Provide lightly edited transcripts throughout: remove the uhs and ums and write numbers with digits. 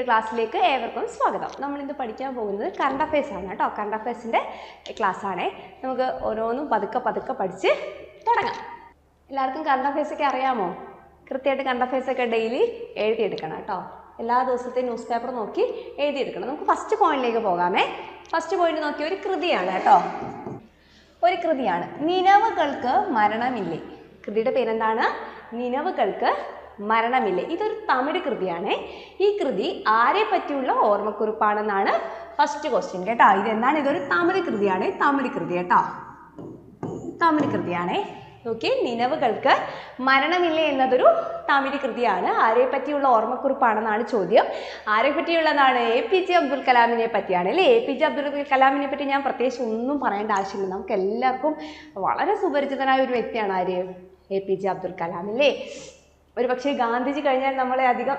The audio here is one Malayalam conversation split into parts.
ക്ലാസ്സിലേക്ക് ഏവർക്കും സ്വാഗതം. നമ്മളിന്ന് പഠിക്കാൻ പോകുന്നത് കറണ്ട് അഫയേഴ്സ് ആണ് കേട്ടോ. കറണ്ട് അഫയേഴ്സിൻ്റെ ക്ലാസ്സാണേ. നമുക്ക് ഓരോന്നും പതുക്കെ പഠിച്ച് തുടങ്ങാം. എല്ലാവർക്കും കറണ്ട് അഫയേഴ്സൊക്കെ അറിയാമോ? കൃത്യമായിട്ട് കറണ്ട് അഫയേഴ്സൊക്കെ ഡെയിലി എഴുതിയെടുക്കണം കേട്ടോ. എല്ലാ ദിവസത്തെയും ന്യൂസ് പേപ്പർ നോക്കി എഴുതിയെടുക്കണം. നമുക്ക് ഫസ്റ്റ് പോയിന്റിലേക്ക് പോകാമേ. ഫസ്റ്റ് പോയിന്റ് നോക്കി ഒരു കൃതിയാണ് കേട്ടോ. ഒരു കൃതിയാണ് നിനവുകൾക്ക് മരണമില്ലേ. കൃതിയുടെ പേരെന്താണ്? നിനവുകൾക്ക് മരണമില്ലേ. ഇതൊരു തമിഴ് കൃതിയാണ്. ഈ കൃതി ആരെ പറ്റിയുള്ള ഓർമ്മക്കുറിപ്പാണെന്നാണ് ഫസ്റ്റ് ക്വസ്റ്റ്യൻ കേട്ടോ. ഇതെന്താണ്? ഇതൊരു തമിഴ് കൃതിയാണ്. തമിഴ് കൃതി കേട്ടോ. തമിഴ് കൃതിയാണേ. ഓക്കെ, നിനവുകൾക്ക് മരണമില്ലേ എന്നതൊരു തമിഴ് കൃതിയാണ്. ആരെ പറ്റിയുള്ള ഓർമ്മക്കുറിപ്പാണെന്നാണ് ചോദ്യം. ആരെ പറ്റിയുള്ളതാണ്? APJ അബ്ദുൽ കലാമിനെ പറ്റിയാണ് അല്ലേ. APJ അബ്ദുൽ കലാമിനെ പറ്റി ഞാൻ പ്രത്യേകിച്ച് ഒന്നും പറയേണ്ട ആവശ്യമില്ല. നമുക്ക് എല്ലാവർക്കും വളരെ സുപരിചിതനായ ഒരു വ്യക്തിയാണ് ആര്? APJ അബ്ദുൽ കലാം അല്ലേ. ഒരു പക്ഷേ ഗാന്ധിജി കഴിഞ്ഞാൽ നമ്മളെ അധികം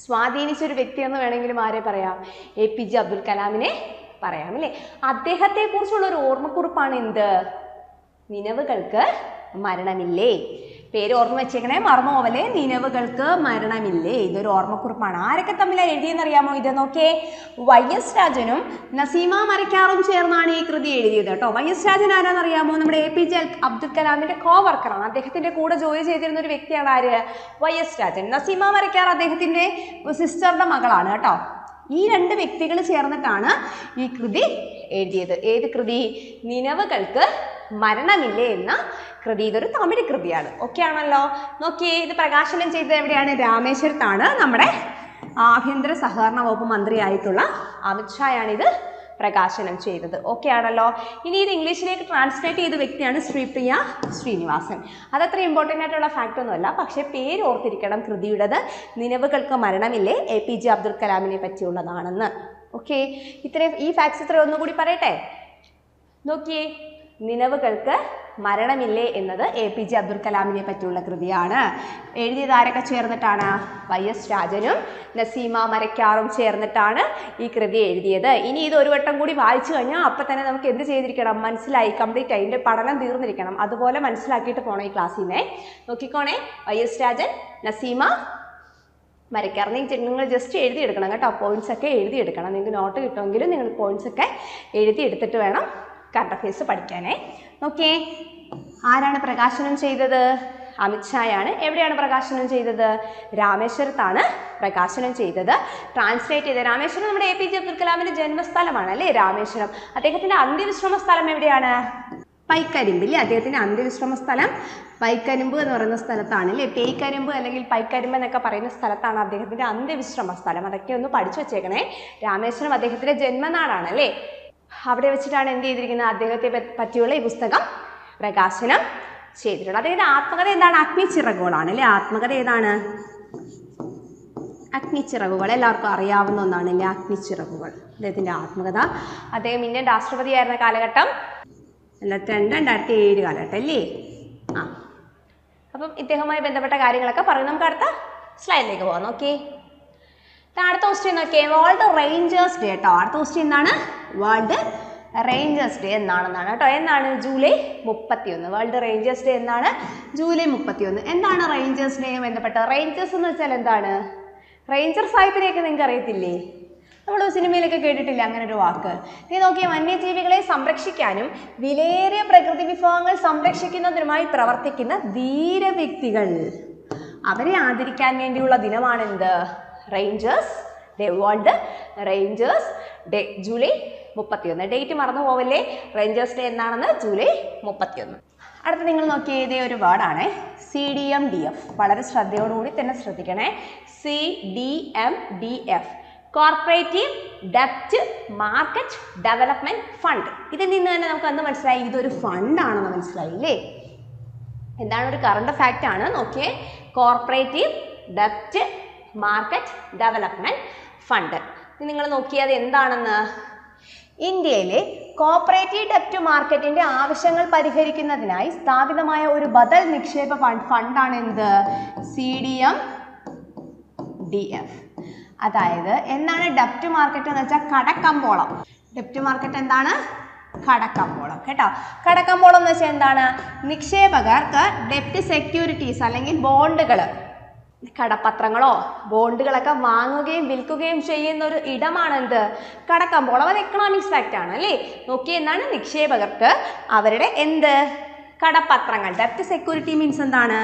സ്വാധീനിച്ചൊരു വ്യക്തിയെന്ന് വേണമെങ്കിലും ആരെ പറയാം? APJ അബ്ദുൽ കലാമിനെ പറയാം അല്ലേ. അദ്ദേഹത്തെ കുറിച്ചുള്ള ഒരു ഓർമ്മക്കുറിപ്പാണ് എന്ത്? നിനവുകൾക്ക് മരണമില്ലേ. പേര് ഓർമ്മ വെച്ചേക്കണേ, മറന്നു പോവല്ലേ. നിനവുകൾക്ക് മരണമില്ലേ. ഇതൊരു ഓർമ്മക്കുറിപ്പാണ്. ആരൊക്കെ തമ്മിലാണ് എഴുതിയെന്നറിയാമോ? ഇത് നോക്കിയേ, YS രാജനും നസീമ മരക്കാറും ചേർന്നാണ് ഈ കൃതി എഴുതിയത് കേട്ടോ. YS രാജൻ ആരാന്നറിയാമോ? നമ്മുടെ APJ അബ്ദുൽ കലാമിന്റെ കോവർക്കറാണ്. അദ്ദേഹത്തിന്റെ കൂടെ ജോലി ചെയ്തിരുന്ന ഒരു വ്യക്തിയാണ് ആര്? YS രാജൻ. നസീമ മരക്കാർ അദ്ദേഹത്തിന്റെ സിസ്റ്ററുടെ മകളാണ് കേട്ടോ. ഈ രണ്ട് വ്യക്തികൾ ചേർന്നിട്ടാണ് ഈ കൃതി എഴുതിയത്. ഏത് കൃതി? നിനവുകൾക്ക് മരണമില്ലേ എന്ന കൃതി. ഇതൊരു തമിഴ് കൃതിയാണ്. ഓക്കെ ആണല്ലോ. നോക്കിയേ, ഇത് പ്രകാശനം ചെയ്തത് എവിടെയാണ്? രാമേശ്വരത്താണ്. നമ്മുടെ ആഭ്യന്തര സഹകരണ വകുപ്പ് മന്ത്രിയായിട്ടുള്ള അമിത് ഷായാണ് ഇത് പ്രകാശനം ചെയ്തത്. ഓക്കെ ആണല്ലോ. ഇനി ഇത് ഇംഗ്ലീഷിലേക്ക് ട്രാൻസ്ലേറ്റ് ചെയ്ത വ്യക്തിയാണ് ശ്രീപ്രിയ ശ്രീനിവാസൻ. അതത്ര ഇമ്പോർട്ടൻ്റ് ആയിട്ടുള്ള ഫാക്റ്റ് ഒന്നുമല്ല, പക്ഷേ പേര് ഓർത്തിരിക്കണം കൃതിയുടേത്. നിനവുകൾക്ക് മരണമില്ലേ, APJ അബ്ദുൽ കലാമിനെ പറ്റിയുള്ളതാണെന്ന്. ഓക്കെ, ഈ ഫാക്ട്സ് ഇത്ര ഒന്നുകൂടി പറയട്ടെ. നോക്കിയേ, നിനവുകൾക്ക് മരണമില്ലേ എന്നത് APJ അബ്ദുൽ കലാമിനെ പറ്റിയുള്ള കൃതിയാണ്. എഴുതിയത് ആരൊക്കെ ചേർന്നിട്ടാണ്? YS രാജനും നസീമ മരക്കാറും ചേർന്നിട്ടാണ് ഈ കൃതി എഴുതിയത്. ഇനി ഇത് ഒരു വട്ടം കൂടി വായിച്ചു കഴിഞ്ഞാൽ അപ്പം തന്നെ നമുക്ക് എന്ത് ചെയ്തിരിക്കണം? മനസ്സിലായി, കംപ്ലീറ്റ് ആയി, ഇതിൻ്റെ പഠനം തീർന്നിരിക്കണം. അതുപോലെ മനസ്സിലാക്കിയിട്ട് പോകണം ഈ ക്ലാസ്സിനെ. നോക്കിക്കോണേ, YS രാജൻ, നസീമ മരക്കാർ. നിങ്ങൾ ജസ്റ്റ് എഴുതിയെടുക്കണം കേട്ടോ. പോയിന്റ്സ് ഒക്കെ എഴുതിയെടുക്കണം. നിങ്ങൾക്ക് നോട്ട് കിട്ടുമെങ്കിലും നിങ്ങൾ പോയിന്റ്സ് ഒക്കെ എഴുതിയെടുത്തിട്ട് വേണം കറണ്ട് അഫയേഴ്സ് പഠിക്കാനേ. നോക്കിയേ, ആരാണ് പ്രകാശനം ചെയ്തത്? അമിത് ഷായാണ്. എവിടെയാണ് പ്രകാശനം ചെയ്തത്? രാമേശ്വരത്താണ് പ്രകാശനം ചെയ്തത്. ട്രാൻസ്ലേറ്റ് ചെയ്ത് രാമേശ്വരം നമ്മുടെ APJ അബ്ദുൽ കലാമിന്റെ ജന്മസ്ഥലമാണ് അല്ലേ രാമേശ്വരം. അദ്ദേഹത്തിന്റെ അന്ത്യവിശ്രമ സ്ഥലം എവിടെയാണ്? പൈക്കരിമ്പ് ഇല്ലേ. അദ്ദേഹത്തിന്റെ അന്ത്യവിശ്രമ സ്ഥലം പൈക്കരിമ്പ് എന്ന് പറയുന്ന സ്ഥലത്താണ് അല്ലേ. പേയ്ക്കരിമ്പ് അല്ലെങ്കിൽ പൈക്കരിമ്പ് എന്നൊക്കെ പറയുന്ന സ്ഥലത്താണ് അദ്ദേഹത്തിന്റെ അന്ത്യവിശ്രമ സ്ഥലം. അതൊക്കെ ഒന്ന് പഠിച്ചു വെച്ചേക്കണേ. രാമേശ്വരം അദ്ദേഹത്തിന്റെ ജന്മനാടാണ് അല്ലേ. അവിടെ വെച്ചിട്ടാണ് എന്ത് ചെയ്തിരിക്കുന്നത്? അദ്ദേഹത്തെ പറ്റിയുള്ള ഈ പുസ്തകം പ്രകാശനം ചെയ്തിട്ടുള്ളത്. അദ്ദേഹത്തിന്റെ ആത്മകഥ എന്താണ്? അഗ്നിച്ചിറകുകളാണ് അല്ലേ. ആത്മകഥ ഏതാണ്? അഗ്നിച്ചിറകുകൾ. എല്ലാവർക്കും അറിയാവുന്ന ഒന്നാണ് അല്ലേ, അഗ്നിച്ചിറകുകൾ. അദ്ദേഹത്തിന്റെ ആത്മകഥ. അദ്ദേഹം ഇന്ത്യൻ രാഷ്ട്രപതിയായിരുന്ന കാലഘട്ടം 2007 കാലഘട്ടം അല്ലേ. അപ്പം ഇദ്ദേഹവുമായി ബന്ധപ്പെട്ട കാര്യങ്ങളൊക്കെ പറയും. നമുക്ക് അടുത്ത സ്ലൈഡിലേക്ക് പോകാം. നോക്കി, അടുത്ത ക്വസ്റ്റ്യൻ നോക്കിയേ, വേൾഡ് റേഞ്ചേഴ്സ് ഡേ കേട്ടോ. അടുത്ത ക്വസ്റ്റ്യൻ എന്താണ്? വേൾഡ് റേഞ്ചേഴ്സ് ഡേ എന്നാണെന്നാണ് കേട്ടോ. എന്നാണ്? ജൂലൈ 31. വേൾഡ് റേഞ്ചേഴ്സ് ഡേ എന്നാണ്? ജൂലൈ 31. എന്താണ് റേഞ്ചേഴ്സ് ഡേ ബന്ധപ്പെട്ട? റേഞ്ചേഴ്സ് എന്ന് വെച്ചാൽ എന്താണ്? റേഞ്ചർ സാഹിബിനെയൊക്കെ നിങ്ങൾക്ക് അറിയത്തില്ലേ? നമ്മൾ സിനിമയിലൊക്കെ കേട്ടിട്ടില്ല അങ്ങനെ ഒരു വാക്ക്. നീ നോക്കിയ വന്യജീവികളെ സംരക്ഷിക്കാനും വിലയേറിയ പ്രകൃതി വിഭവങ്ങൾ സംരക്ഷിക്കുന്നതിനുമായി പ്രവർത്തിക്കുന്ന ധീര വ്യക്തികൾ, അവരെ ആദരിക്കാൻ വേണ്ടിയുള്ള ദിനമാണെന്ത്? Rangers day. World rangers day July 31. Date മറന്നു പോവല്ലേ. റേഞ്ചേഴ്സ് ഡേ എന്നാണെന്ന്? ജൂലൈ 31. അടുത്ത നിങ്ങൾ നോക്കിയ ഇതേ ഒരു വേർഡാണ് CDMDF. വളരെ ശ്രദ്ധയോടുകൂടി തന്നെ ശ്രദ്ധിക്കണേ. CDMDF, കോർപ്പറേറ്റീവ് ഡെപ്റ്റ് മാർക്കറ്റ് ഡെവലപ്മെന്റ് ഫണ്ട്. ഇതിൽ നിന്ന് തന്നെ നമുക്ക് അന്ന് മനസ്സിലായി ഇതൊരു ഫണ്ടാണെന്ന് മനസ്സിലായില്ലേ. എന്താണ്? ഒരു കറണ്ട് ഫാക്റ്റ് ആണ്. നോക്കിയേ, കോർപ്പറേറ്റീവ് ഡെപ്റ്റ് മാർക്കറ്റ് ഡെവലപ്മെന്റ് ഫണ്ട്. നിങ്ങൾ നോക്കിയത് എന്താണെന്ന്? ഇന്ത്യയിലെ കോർപ്പറേറ്റീവ് ഡെപ്റ്റ് മാർക്കറ്റിന്റെ ആവശ്യങ്ങൾ പരിഹരിക്കുന്നതിനായി സ്ഥാപിതമായ ഒരു ബദൽ നിക്ഷേപ ഫണ്ടാണ് എന്ത്? CDMDF. അതായത് എന്താണ് ഡെപ്റ്റ് മാർക്കറ്റ് എന്ന് വെച്ചാൽ? കടക്കമ്പോളം. ഡെപ്റ്റ് മാർക്കറ്റ് എന്താണ്? കടക്കമ്പോളം കേട്ടോ. കടക്കമ്പോളം എന്ന് വെച്ചാൽ എന്താണ്? നിക്ഷേപകർക്ക് ഡെപ്റ്റ് സെക്യൂരിറ്റീസ് അല്ലെങ്കിൽ ബോണ്ടുകൾ കടപ്പത്രങ്ങളോ ബോണ്ടുകളൊക്കെ വാങ്ങുകയും വിൽക്കുകയും ചെയ്യുന്ന ഒരു ഇടമാണ് എന്ത്? കടക്കമ്പോളം. അത് എക്കണോമിക്സ് ഫാക്റ്റ് ആണ് അല്ലേ? നോക്കി, എന്താണ്? നിക്ഷേപകർക്ക് അവരുടെ എന്ത് കടപ്പത്രങ്ങൾ, ഡെപ്റ്റ് സെക്യൂരിറ്റി മീൻസ് എന്താണ്?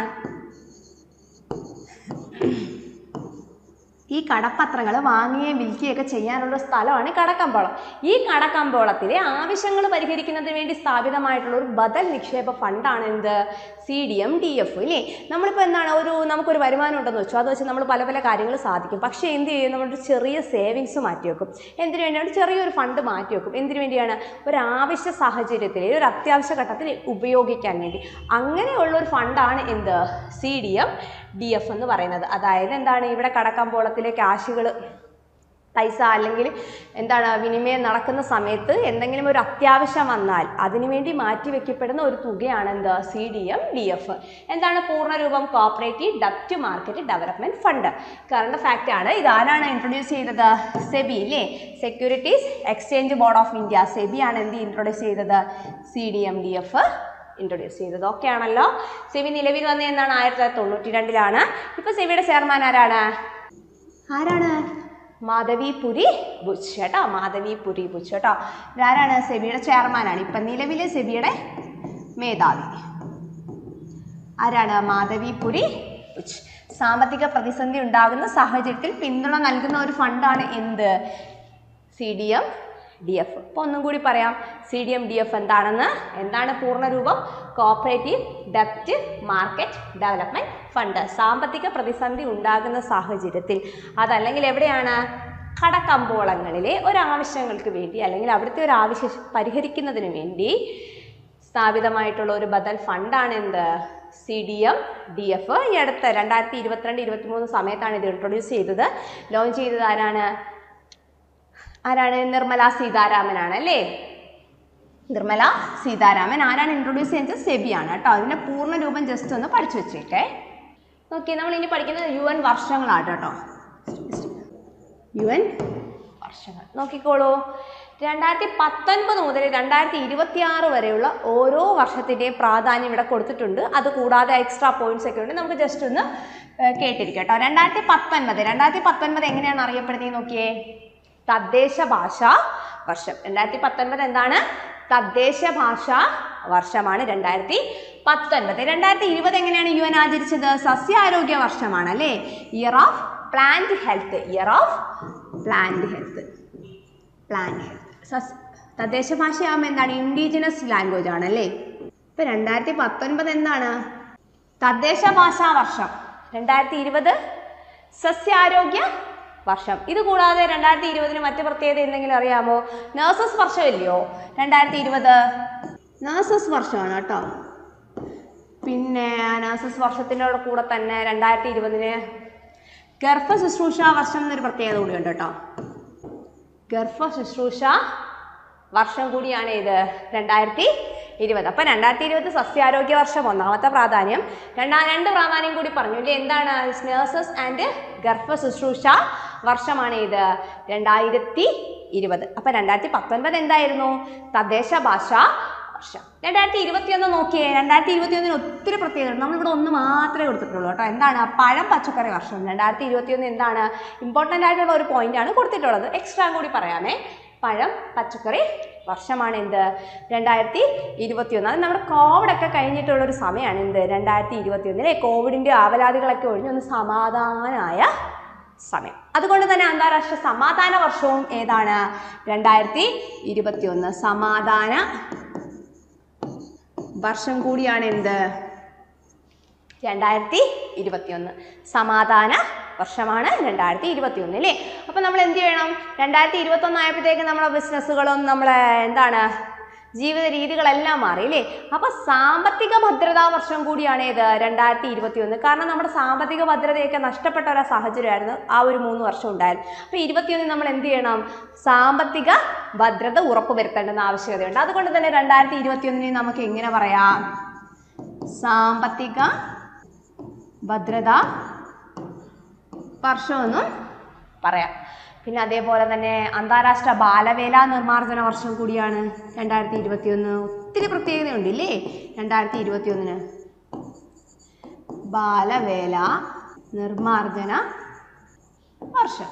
ഈ കടപ്പത്രങ്ങൾ വാങ്ങുകയും വിൽക്കുകയൊക്കെ ചെയ്യാനുള്ള സ്ഥലമാണ് കടക്കമ്പോളം. ഈ കടക്കമ്പോളത്തിലെ ആവശ്യങ്ങൾ പരിഹരിക്കുന്നതിന് വേണ്ടി സ്ഥാപിതമായിട്ടുള്ള ഒരു ബദൽ നിക്ഷേപ ഫണ്ടാണ് എന്ത്? CDM-DF ഇല്ലേ? നമ്മളിപ്പോൾ എന്താണ്, നമുക്കൊരു വരുമാനം ഉണ്ടെന്ന് വെച്ചു, അത് വെച്ച് നമ്മൾ പല പല കാര്യങ്ങൾ സാധിക്കും. പക്ഷേ എന്ത് ചെയ്യും? നമ്മളൊരു ചെറിയ സേവിങ്സ് മാറ്റി വെക്കും. എന്തിനു വേണ്ടിയാണ്? ചെറിയൊരു ഫണ്ട് മാറ്റി വെക്കും. എന്തിനു വേണ്ടിയാണ്? ഒരു ആവശ്യ സാഹചര്യത്തിൽ, ഒരു അത്യാവശ്യ ഘട്ടത്തിൽ ഉപയോഗിക്കാൻ വേണ്ടി. അങ്ങനെയുള്ളൊരു ഫണ്ടാണ് എന്ത്? CDM-DF എന്ന് പറയുന്നത്. അതായത് എന്താണ്? ഇവിടെ കടക്കമ്പോളത്തിലെ ക്യാഷുകൾ, പൈസ അല്ലെങ്കിൽ എന്താണ് വിനിമയം നടക്കുന്ന സമയത്ത് എന്തെങ്കിലും ഒരു അത്യാവശ്യം വന്നാൽ അതിനുവേണ്ടി മാറ്റിവെക്കപ്പെടുന്ന ഒരു തുകയാണ് എന്ത്? CDM-DF. എന്താണ് പൂർണ്ണരൂപം? കോപ്പറേറ്റീവ് ഡെപ്റ്റ് market development fund. Current fact ആണ്. ഇതാരാണ് ഇൻട്രൊഡ്യൂസ് ചെയ്തത്? സെബി ഇല്ലേ? Securities exchange board of India. SEBI ആണ് എന്ത് ഇൻട്രൊഡ്യൂസ് ചെയ്തത്? CDM-DF ഇൻട്രൊഡ്യൂസ് ചെയ്തത്. ഓക്കെ ആണല്ലോ? സെബി നിലവിൽ വന്നത് എന്നാണ്? 1992 ഇപ്പൊ സെബിയുടെ ചെയർമാൻ ആരാണ്? മാധവിപുരി ബുച്ച് കേട്ടോ. മാധവിപുരി ബുച്ച് കേട്ടോ. ഇതാരാണ്? സെബിയുടെ ചെയർമാനാണ്. ഇപ്പം നിലവിലെ സെബിയുടെ മേധാവി ആരാണ്? മാധവിപുരി ബുച്ച്. സാമ്പത്തിക പ്രതിസന്ധി ഉണ്ടാകുന്ന സാഹചര്യത്തിൽ പിന്തുണ നൽകുന്ന ഒരു ഫണ്ടാണ് എന്ത്? CDM-DF. അപ്പോൾ ഒന്നും കൂടി പറയാം. CDM-DF എന്താണെന്ന്. എന്താണ് പൂർണ്ണരൂപം? കോപ്പറേറ്റീവ് ഡെപ്റ്റ് മാർക്കറ്റ് ഡെവലപ്മെന്റ് ഫണ്ട്. സാമ്പത്തിക പ്രതിസന്ധി ഉണ്ടാകുന്ന സാഹചര്യത്തിൽ, അതല്ലെങ്കിൽ എവിടെയാണ്? കടക്കമ്പോളങ്ങളിലെ ഒരാവശ്യങ്ങൾക്ക് വേണ്ടി അല്ലെങ്കിൽ അവിടുത്തെ ഒരു ആവശ്യം പരിഹരിക്കുന്നതിന് വേണ്ടി സ്ഥാപിതമായിട്ടുള്ള ഒരു ബദൽ ഫണ്ടാണ് എന്ത്? CDM-DF. ഈ അടുത്ത 2022-23 സമയത്താണ് ഇത് ഇൻട്രൊഡ്യൂസ് ചെയ്തത്. ലോഞ്ച് ചെയ്തത് ആരാണ്? നിർമ്മല സീതാരാമനാണ് അല്ലേ? നിർമ്മല സീതാരാമൻ. ആരാണ് ഇൻട്രൊഡ്യൂസ് ചെയ്യുന്നത്? സെബിയാണ് കേട്ടോ. അതിൻ്റെ പൂർണ്ണ രൂപം ജസ്റ്റ് ഒന്ന് പഠിച്ചു വെച്ചേക്കേ. ഓക്കെ, നമ്മൾ ഇനി പഠിക്കുന്നത് UN വർഷങ്ങളാണ് കേട്ടോ. UN വർഷങ്ങൾ നോക്കിക്കോളൂ. 2019 മുതൽ 2026 വരെയുള്ള ഓരോ വർഷത്തിൻ്റെയും പ്രാധാന്യം ഇവിടെ കൊടുത്തിട്ടുണ്ട്. അതുകൂടാതെ എക്സ്ട്രാ പോയിന്റ്സ് ഒക്കെ ഉണ്ട്. നമുക്ക് ജസ്റ്റ് ഒന്ന് കേട്ടിരിക്കാം കേട്ടോ. 2019 എങ്ങനെയാണ് അറിയപ്പെടുന്നത് നോക്കിയേ? തദ്ദേശ ഭാഷാ വർഷം. 2019 എന്താണ്? തദ്ദേശ ഭാഷാ വർഷമാണ് 2019. 2020 എങ്ങനെയാണ് UN ആചരിച്ചത്? സസ്യാരോഗ്യ വർഷമാണ് അല്ലേ? Year of plant health. തദ്ദേശ ഭാഷയാകുമ്പോൾ എന്താണ്? ഇൻഡിജിനസ് ലാംഗ്വേജ് ആണ് അല്ലേ? ഇപ്പൊ 2019 എന്താണ്? തദ്ദേശ ഭാഷാ വർഷം. 2020 സസ്യാരോഗ്യ വർഷം. ഇത് കൂടാതെ 2020 മറ്റു പ്രത്യേകത എന്തെങ്കിലും അറിയാമോ? നഴ്സസ് വർഷം ഇല്ലയോ? 2020 നഴ്സസ് വർഷമാണ് കേട്ടോ. പിന്നെ നഴ്സസ് വർഷത്തിൻ്റെ കൂടെ തന്നെ 2020 ഗർഭ ശുശ്രൂഷ വർഷം എന്നൊരു പ്രത്യേകത കൂടിയുണ്ട് കേട്ടോ. ഗർഭ ശുശ്രൂഷ വർഷം കൂടിയാണ് ഇത് 2020. അപ്പം 2020 സസ്യാരോഗ്യ വർഷം ഒന്നാമത്തെ പ്രാധാന്യം. രണ്ട് പ്രാധാന്യം കൂടി പറഞ്ഞു ഇല്ലേ? എന്താണ്? നഴ്സസ് ആൻഡ് ഗർഭ ശുശ്രൂഷ വർഷമാണ് ഇത് 2020. അപ്പം 2019 എന്തായിരുന്നു? തദ്ദേശ ഭാഷാ വർഷം. 2021 നോക്കിയേ. 2021 ഒത്തിരി പ്രത്യേകത. നമ്മളിവിടെ ഒന്ന് മാത്രമേ കൊടുത്തിട്ടുള്ളൂ കേട്ടോ. എന്താണ്? പഴം പച്ചക്കറി വർഷം. 2021 എന്താണ്? ഇമ്പോർട്ടൻ്റ് ആയിട്ടുള്ള ഒരു പോയിന്റാണ് കൊടുത്തിട്ടുള്ളത്. എക്സ്ട്രാ കൂടി പറയാമേ. പഴം പച്ചക്കറി വർഷമാണ് എന്ത്? 2021. അത് നമ്മുടെ കോവിഡൊക്കെ കഴിഞ്ഞിട്ടുള്ളൊരു സമയമാണ് എന്ത്? 2021. കോവിഡിൻ്റെ ആവലാതികളൊക്കെ ഒഴിഞ്ഞ് ഒന്ന് സമാധാനമായ സമയം. അതുകൊണ്ട് തന്നെ അന്താരാഷ്ട്ര സമാധാന വർഷവും ഏതാണ്? 2021. സമാധാന വർഷം കൂടിയാണ് എന്ത്? 2021. സമാധാന വർഷമാണ് 2021 അല്ലേ? അപ്പം നമ്മൾ എന്ത് ചെയ്യണം? 2021 ആയപ്പോഴത്തേക്ക് നമ്മളെ ബിസിനസ്സുകളും നമ്മളെ എന്താണ് ജീവിത രീതികളെല്ലാം മാറി അല്ലേ? അപ്പോൾ സാമ്പത്തിക ഭദ്രതാ വർഷം കൂടിയാണ് ഏത്? 2021. കാരണം നമ്മുടെ സാമ്പത്തിക ഭദ്രതയൊക്കെ നഷ്ടപ്പെട്ട ഒരു സാഹചര്യമായിരുന്നു ആ ഒരു 3 വർഷം ഉണ്ടായിരുന്നു. അപ്പോൾ 2021 നമ്മൾ എന്ത് ചെയ്യണം? സാമ്പത്തിക ഭദ്രത ഉറപ്പുവരുത്തേണ്ടുന്ന ആവശ്യകതയുണ്ട്. അതുകൊണ്ട് തന്നെ 2021 നമുക്ക് എങ്ങനെ പറയാം? സാമ്പത്തിക ഭദ്രത വർഷമെന്നും പറയാം. പിന്നെ അതേപോലെ തന്നെ അന്താരാഷ്ട്ര ബാലവേല നിർമ്മാർജ്ജന വർഷം കൂടിയാണ് 2021. ഒത്തിരി പ്രത്യേകതയുണ്ട് ഇല്ലേ 2021? ബാലവേല നിർമ്മാർജ്ജന വർഷം.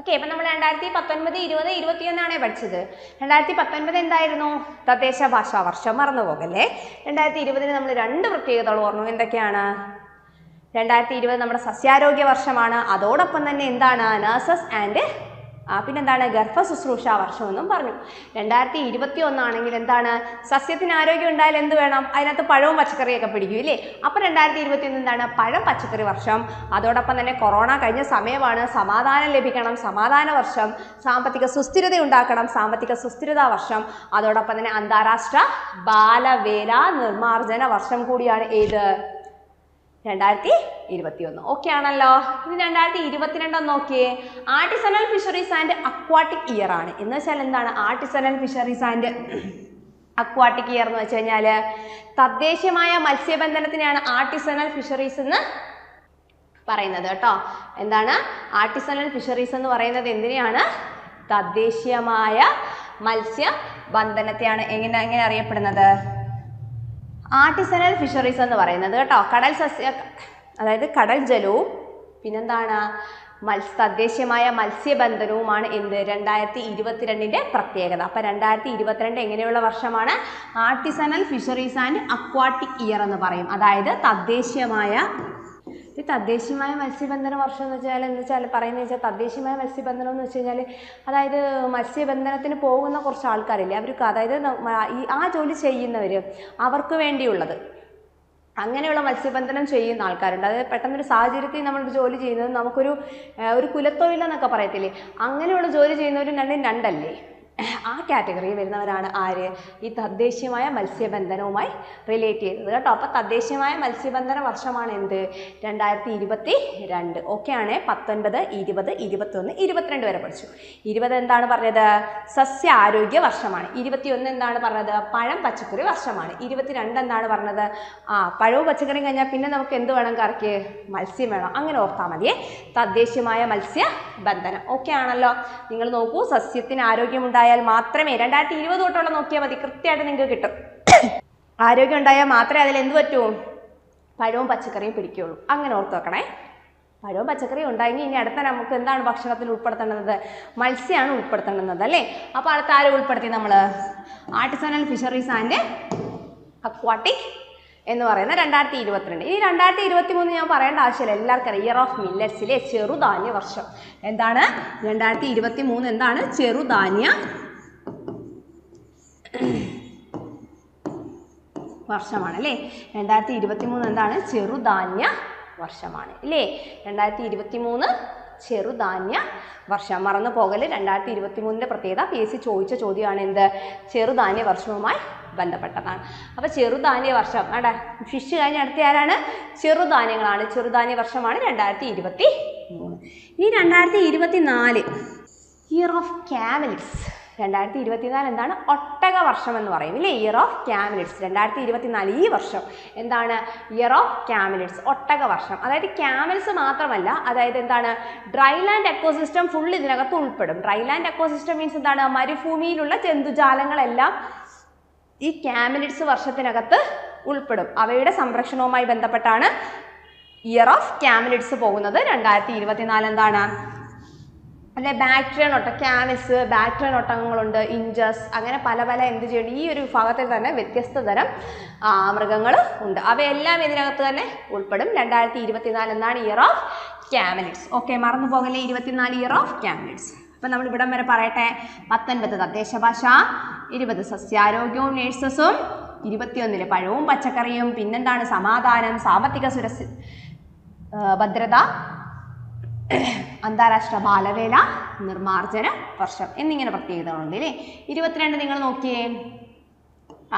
ഓക്കെ, അപ്പം നമ്മൾ 2019, 20, 21 പഠിച്ചത്. 2019 എന്തായിരുന്നു? തദ്ദേശ ഭാഷാ വർഷം, മറന്നു പോകല്ലേ. 2020 നമ്മൾ 2 പ്രത്യേകതകൾ ഓർമ്മ. എന്തൊക്കെയാണ്? 2020 നമ്മുടെ സസ്യാരോഗ്യ വർഷമാണ്. അതോടൊപ്പം തന്നെ എന്താണ്? നഴ്സസ് ആൻഡ് പിന്നെന്താണ്? ഗർഭ ശുശ്രൂഷ വർഷം എന്നും പറഞ്ഞു. 2021 ആണെങ്കിൽ എന്താണ്? സസ്യത്തിന് ആരോഗ്യം ഉണ്ടായാൽ എന്ത് വേണം? അതിനകത്ത് പഴവും പച്ചക്കറിയൊക്കെ പിടിക്കും ഇല്ലേ? അപ്പോൾ 2021 എന്താണ്? പഴം പച്ചക്കറി വർഷം. അതോടൊപ്പം തന്നെ കൊറോണ കഴിഞ്ഞ സമയമാണ്. സമാധാനം ലഭിക്കണം, സമാധാന വർഷം. സാമ്പത്തിക സുസ്ഥിരത ഉണ്ടാക്കണം, സാമ്പത്തിക സുസ്ഥിരതാ വർഷം. അതോടൊപ്പം തന്നെ അന്താരാഷ്ട്ര ബാലവേല നിർമ്മാർജ്ജന വർഷം കൂടിയാണ് ഏത്? 2021. ഓക്കെ ആണല്ലോ. ഇനി 2022 നോക്കിയേ. Artisanal fisheries and aquatic year ആണ്. എന്ന് വെച്ചാൽ എന്താണ് artisanal fisheries and aquatic year എന്ന് വെച്ച് കഴിഞ്ഞാൽ തദ്ദേശീയമായ മത്സ്യബന്ധനത്തിനെയാണ് ആർട്ടിസണൽ ഫിഷറീസ് എന്ന് പറയുന്നത് കേട്ടോ. എന്താണ് ആർട്ടിസണൽ ഫിഷറീസ് എന്ന് പറയുന്നത്? എന്തിനെയാണ്? തദ്ദേശീയമായ മത്സ്യബന്ധനത്തെയാണ് എങ്ങനെ അറിയപ്പെടുന്നത്? ആർട്ടിസണൽ ഫിഷറീസ് എന്ന് പറയുന്നത് കേട്ടോ. കടൽ സസ്യ, അതായത് കടൽ ജലവും പിന്നെന്താണ് തദ്ദേശീയമായ മത്സ്യബന്ധനവുമാണ് എന്ത്? 2022 പ്രത്യേകത. അപ്പം 2022 എങ്ങനെയുള്ള വർഷമാണ്? Artisanal fisheries and aquatic year എന്ന് പറയും. അതായത് തദ്ദേശീയമായ മത്സ്യബന്ധന വർഷം എന്ന് വെച്ചാൽ പറയുന്നത് വെച്ചാൽ തദ്ദേശീയമായ മത്സ്യബന്ധനം എന്ന് വെച്ച് കഴിഞ്ഞാൽ അതായത് മത്സ്യബന്ധനത്തിന് പോകുന്ന കുറച്ച് ആൾക്കാരില്ലേ, അവർക്ക് അതായത് ആ ജോലി ചെയ്യുന്നവർ അവർക്ക് വേണ്ടിയുള്ളത്, അങ്ങനെയുള്ള മത്സ്യബന്ധനം ചെയ്യുന്ന ആൾക്കാരുണ്ട്. അതായത് പെട്ടെന്നൊരു സാഹചര്യത്തിൽ നമ്മളൊരു ജോലി ചെയ്യുന്നത് നമുക്കൊരു കുലത്തൊഴിലെന്നൊക്കെ പറയത്തില്ലേ, അങ്ങനെയുള്ള ജോലി ചെയ്യുന്നവരും രണ്ടല്ലേ, ആ കാറ്റഗറിയിൽ വരുന്നവരാണ് ആര്? ഈ തദ്ദേശീയമായ മത്സ്യബന്ധനവുമായി റിലേറ്റ് ചെയ്തത് കേട്ടോ. അപ്പോൾ തദ്ദേശീയമായ മത്സ്യബന്ധന വർഷമാണ് എന്ത്? 2022. ഓക്കെ ആണ്. 19, 20, 21, 22 വരെ പഠിച്ചു. 20 എന്താണ് പറഞ്ഞത്? സസ്യാരോഗ്യ വർഷമാണ്. 21 എന്താണ് പറഞ്ഞത്? പഴം പച്ചക്കറി വർഷമാണ്. 22 എന്താണ് പറഞ്ഞത്? പഴവും പച്ചക്കറിയും കഴിഞ്ഞാൽ പിന്നെ നമുക്ക് എന്ത് വേണം? കറിക്ക് മത്സ്യം വേണം. അങ്ങനെ ഓർത്താൽ മതിയേ. തദ്ദേശീയമായ മത്സ്യബന്ധനം. ഓക്കെ ആണല്ലോ. നിങ്ങൾ നോക്കൂ, സസ്യത്തിന് ആരോഗ്യമുണ്ടായാൽ മാത്രമേ 2020 തൊട്ടുള്ള നോക്കിയാൽ മതി, കൃത്യമായിട്ട് നിങ്ങൾക്ക് കിട്ടും. ആരോഗ്യം ഉണ്ടായാൽ മാത്രമേ അതിൽ എന്ത് പറ്റൂ? പഴവും പച്ചക്കറിയും പിടിക്കുകയുള്ളൂ. അങ്ങനെ ഓർത്ത് വെക്കണേ. പഴവും പച്ചക്കറിയും ഉണ്ടായെങ്കിൽ ഇനി അടുത്ത നമുക്ക് എന്താണ് ഭക്ഷണത്തിൽ ഉൾപ്പെടുത്തേണ്ടത്? മത്സ്യമാണ് ഉൾപ്പെടുത്തേണ്ടത് അല്ലേ. അപ്പോൾ അടുത്ത ആരും ഉൾപ്പെടുത്തി നമ്മൾ? ആർട്ടിസണൽ ഫിഷറീസ് ആൻഡ് അക്വാട്ടിക് എന്ന് പറയുന്ന 2022. ഇനി 2023 ഞാൻ പറയേണ്ട ആവശ്യമില്ല, എല്ലാവർക്കും അറിയാം. ഇയർ ഓഫ് മില്ലറ്റ്സിലെ ചെറുധാന്യ വർഷം. എന്താണ് 2023? എന്താണ്? ചെറുധാന്യ വർഷമാണ് അല്ലേ. 2023 എന്താണ്? ചെറുധാന്യ വർഷമാണ് അല്ലേ. 2023 ചെറുധാന്യ വർഷം. മറന്നു പോകല്. 2023 പ്രത്യേകത PSC ചോദിച്ച ചോദ്യമാണ് എന്ത്? ചെറുധാന്യ വർഷവുമായി ബന്ധപ്പെട്ടതാണ്. അപ്പോൾ ചെറുധാന്യ വർഷം അവിടെ ഫിഷ് കഴിഞ്ഞ അടുത്ത ആരാണ്? ചെറുധാന്യങ്ങളാണ്. ചെറുധാന്യ വർഷമാണ് 2023. ഇനി 2024 ഇയർ ഓഫ് ക്യാമലിറ്റ്സ്. 2024 എന്താണ്? ഒട്ടക വർഷം എന്ന് പറയും ഇല്ലേ. Year of ക്യാമലിറ്റ്സ്. 2024 ഈ വർഷം എന്താണ്? ഇയർ ഓഫ് ക്യാമലിറ്റ്സ്, ഒട്ടക വർഷം. അതായത് ക്യാമൽസ് മാത്രമല്ല, അതായത് എന്താണ്? ഡ്രൈലാൻഡ് എക്കോസിസ്റ്റം ഫുൾ ഇതിനകത്ത് ഉൾപ്പെടും. ഡ്രൈലാൻഡ് എക്കോസിസ്റ്റം മീൻസ് എന്താണ്? മരുഭൂമിയിലുള്ള ജന്തുജാലങ്ങളെല്ലാം ഈ ക്യാമലിറ്റ്സ് വർഷത്തിനകത്ത് ഉൾപ്പെടും. അവയുടെ സംരക്ഷണവുമായി ബന്ധപ്പെട്ടാണ് ഇയർ ഓഫ് ക്യാമലിറ്റ്സ് പോകുന്നത്. 2024 എന്താണ്? അല്ലെ ബാക്ടീരിയൻ ഒട്ട ക്യാമൽസ്, ബാക്ടീരിയൻ ഒട്ടകങ്ങളുണ്ട്, ഇഞ്ചസ്, അങ്ങനെ പല എന്ത് ചെയ്യണം, ഈ ഒരു വിഭാഗത്തിൽ തന്നെ വ്യത്യസ്ത തരം മൃഗങ്ങൾ ഉണ്ട്. അവയെല്ലാം ഇതിനകത്ത് തന്നെ ഉൾപ്പെടും. 2024 എന്താണ്? Year of ക്യാമലിറ്റ്സ്. ഓക്കെ, മറന്നു പോകല്ലേ. 24 ഇയർ ഓഫ് ക്യാമലിറ്റ്സ്. അപ്പം നമ്മൾ ഇവിടം വരെ പറയട്ടെ. 19 തദ്ദേശ ഭാഷ, 20 സസ്യാരോഗ്യവും നേഴ്സസും, 21 പഴവും പച്ചക്കറിയും, പിന്നെന്താണ്? സമാധാനം, സാമ്പത്തിക ഭദ്രത, അന്താരാഷ്ട്ര ബാലവേല നിർമ്മാർജ്ജന വർഷം എന്നിങ്ങനെ പ്രത്യേകതകളുണ്ട് അല്ലേ. 22 നിങ്ങൾ നോക്കിയേ.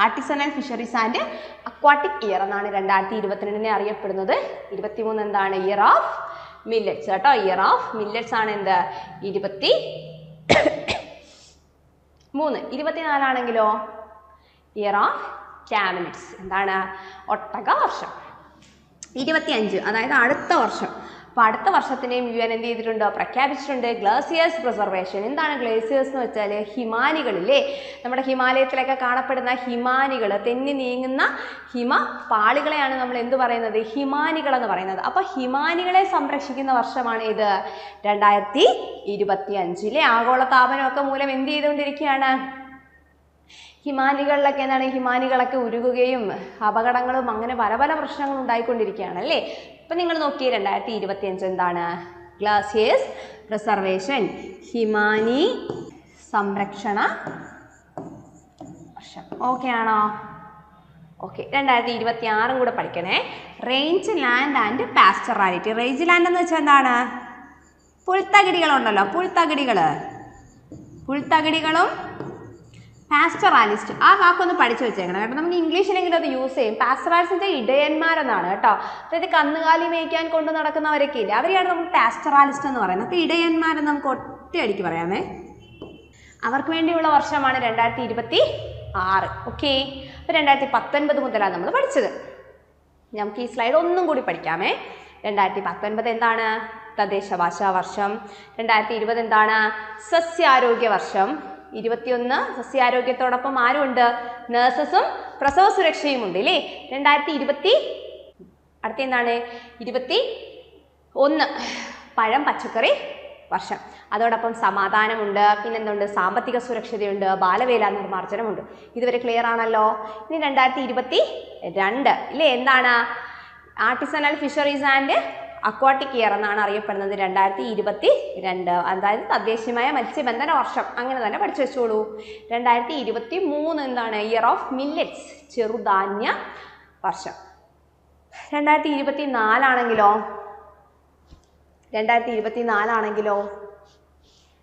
Artisanal fisheries and aquatic year എന്നാണ് 2022 അറിയപ്പെടുന്നത്. 23 എന്താണ്? ഇയർ ഓഫ് മില്ലറ്റ്സ് കേട്ടോ. ഇയർ ഓഫ് മില്ലറ്റ്സ് ആണ് എന്ത്? 23. 24 ആണെങ്കിലോ ഇയർ ഓഫ് ക്യാമലിറ്റ്സ്. എന്താണ്? ഒട്ടക വർഷം. 25 അതായത് അടുത്ത വർഷം. അപ്പോൾ അടുത്ത വർഷത്തിനെയും UN എന്ത് ചെയ്തിട്ടുണ്ട്, പ്രഖ്യാപിച്ചിട്ടുണ്ട് ഗ്ലേസിയേഴ്സ് പ്രിസർവേഷൻ. എന്താണ് ഗ്ലേസിയേഴ്സ് എന്ന് വെച്ചാൽ ഹിമാനികളില്ലേ, നമ്മുടെ ഹിമാലയത്തിലൊക്കെ കാണപ്പെടുന്ന ഹിമാനികൾ, തെന്നി നീങ്ങുന്ന പാളികളെയാണ് നമ്മൾ എന്ത് പറയുന്നത്, ഹിമാനികൾ എന്ന് പറയുന്നത്. അപ്പോൾ ഹിമാനികളെ സംരക്ഷിക്കുന്ന വർഷമാണ് ഇത് 2025. ആഗോളതാപനമൊക്കെ മൂലം എന്ത് ചെയ്തുകൊണ്ടിരിക്കുകയാണ്, ഹിമാനികളിലൊക്കെ എന്താണ്, ഹിമാനികളൊക്കെ ഉരുകുകയും അപകടങ്ങളും അങ്ങനെ പല പല പ്രശ്നങ്ങളും ഉണ്ടായിക്കൊണ്ടിരിക്കുകയാണ് അല്ലേ. അപ്പം നിങ്ങൾ നോക്കിയേ 2025 എന്താണ്, ഗ്ലേസിയേഴ്സ് പ്രിസർവേഷൻ, ഹിമാനി സംരക്ഷണ വർഷം. ഓക്കെ ആണോ? ഓക്കെ. 2026 കൂടെ പഠിക്കണേ. Rangeland and pastorality. Rangeland എന്ന് വെച്ചാൽ എന്താണ്, പുൽത്തകിടികളുണ്ടല്ലോ, പുൽത്തകിടികളും പാസ്റ്ററാലിസ്റ്റ്, ആ വാക്കൊന്ന് പഠിച്ചു വെച്ചേക്കണം കേട്ടോ. നമുക്ക് ഇംഗ്ലീഷിലെങ്കിലും അത് യൂസ് ചെയ്യും. പാസ്റ്ററാലിസ്റ്റിൻ്റെ ഇടയന്മാരെന്നാണ് കേട്ടോ. അതായത് കന്നുകാലി മേയ്ക്കാൻ കൊണ്ട് നടക്കുന്നവരൊക്കെ ഇല്ലേ, അവരെയാണ് നമ്മൾ പാസ്റ്ററാലിസ്റ്റ് എന്ന് പറയുന്നത്. അപ്പോൾ ഇടയന്മാരെന്ന് നമുക്ക് ഒറ്റയടിക്ക് പറയാമേ. അവർക്ക് വേണ്ടിയുള്ള വർഷമാണ് 2026. ഓക്കെ. അപ്പോൾ 2019 മുതലാണ് നമ്മൾ പഠിച്ചത്. നമുക്ക് ഈ സ്ലൈഡ് ഒന്നും കൂടി പഠിക്കാമേ. 2019 എന്താണ്, തദ്ദേശ ഭാഷാ വർഷം. 2020 എന്താണ്, സസ്യാരോഗ്യ വർഷം. 21 സസ്യാരോഗ്യത്തോടൊപ്പം ആരുമുണ്ട്, നഴ്സസും പ്രസവ സുരക്ഷയും ഉണ്ട് ഇല്ലേ. 2020 അടുത്ത എന്താണ്, 21 പഴം പച്ചക്കറി വർഷം. അതോടൊപ്പം സമാധാനമുണ്ട്, പിന്നെന്തുണ്ട്, സാമ്പത്തിക സുരക്ഷതയുണ്ട്, ബാലവേല നിർമ്മാർജ്ജനമുണ്ട്. ഇതുവരെ ക്ലിയർ ആണല്ലോ. ഇനി 2022 ഇല്ലേ, എന്താണ്, artisanal fisheries and aquatic year എന്നാണ് അറിയപ്പെടുന്നത്. 2022 അതായത് തദ്ദേശീയമായ മത്സ്യബന്ധന വർഷം, അങ്ങനെ തന്നെ പഠിച്ചു വെച്ചോളൂ. 2023 എന്താണ്, ഇയർ ഓഫ് മില്ലറ്റ്സ്, ചെറുധാന്യ വർഷം. 2024 ആണെങ്കിലോ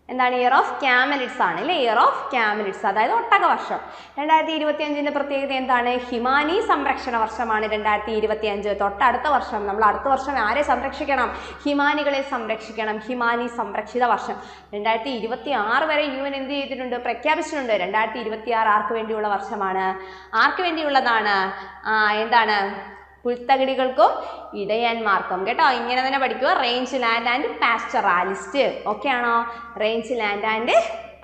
എന്താണ്, ഇയർ ഓഫ് ക്യാമലിഡ്സ് ആണ് അല്ലേ, ഇയർ ഓഫ് ക്യാമലിഡ്സ് അതായത് ഒട്ടക വർഷം. 2025 പ്രത്യേകത എന്താണ്, ഹിമാനി സംരക്ഷണ വർഷമാണ് 2025. തൊട്ടടുത്ത വർഷം നമ്മൾ അടുത്ത വർഷം ആരെ സംരക്ഷിക്കണം, ഹിമാനികളെ സംരക്ഷിക്കണം, ഹിമാനി സംരക്ഷിത വർഷം. 2026 വരെ UN എന്ത് ചെയ്തിട്ടുണ്ട്, പ്രഖ്യാപിച്ചിട്ടുണ്ട്. 2026 ആർക്ക് വേണ്ടിയുള്ള വർഷമാണ്, ആർക്ക് വേണ്ടിയുള്ളതാണ്, എന്താണ്, പുൽത്തകിടികൾക്കും ഇടയന്മാർക്കും കേട്ടോ. ഇങ്ങനെ തന്നെ പഠിക്കുക. Rangeland and pastoralist. Okay ആണോ? റേഞ്ച് ലാൻഡ് ആൻഡ്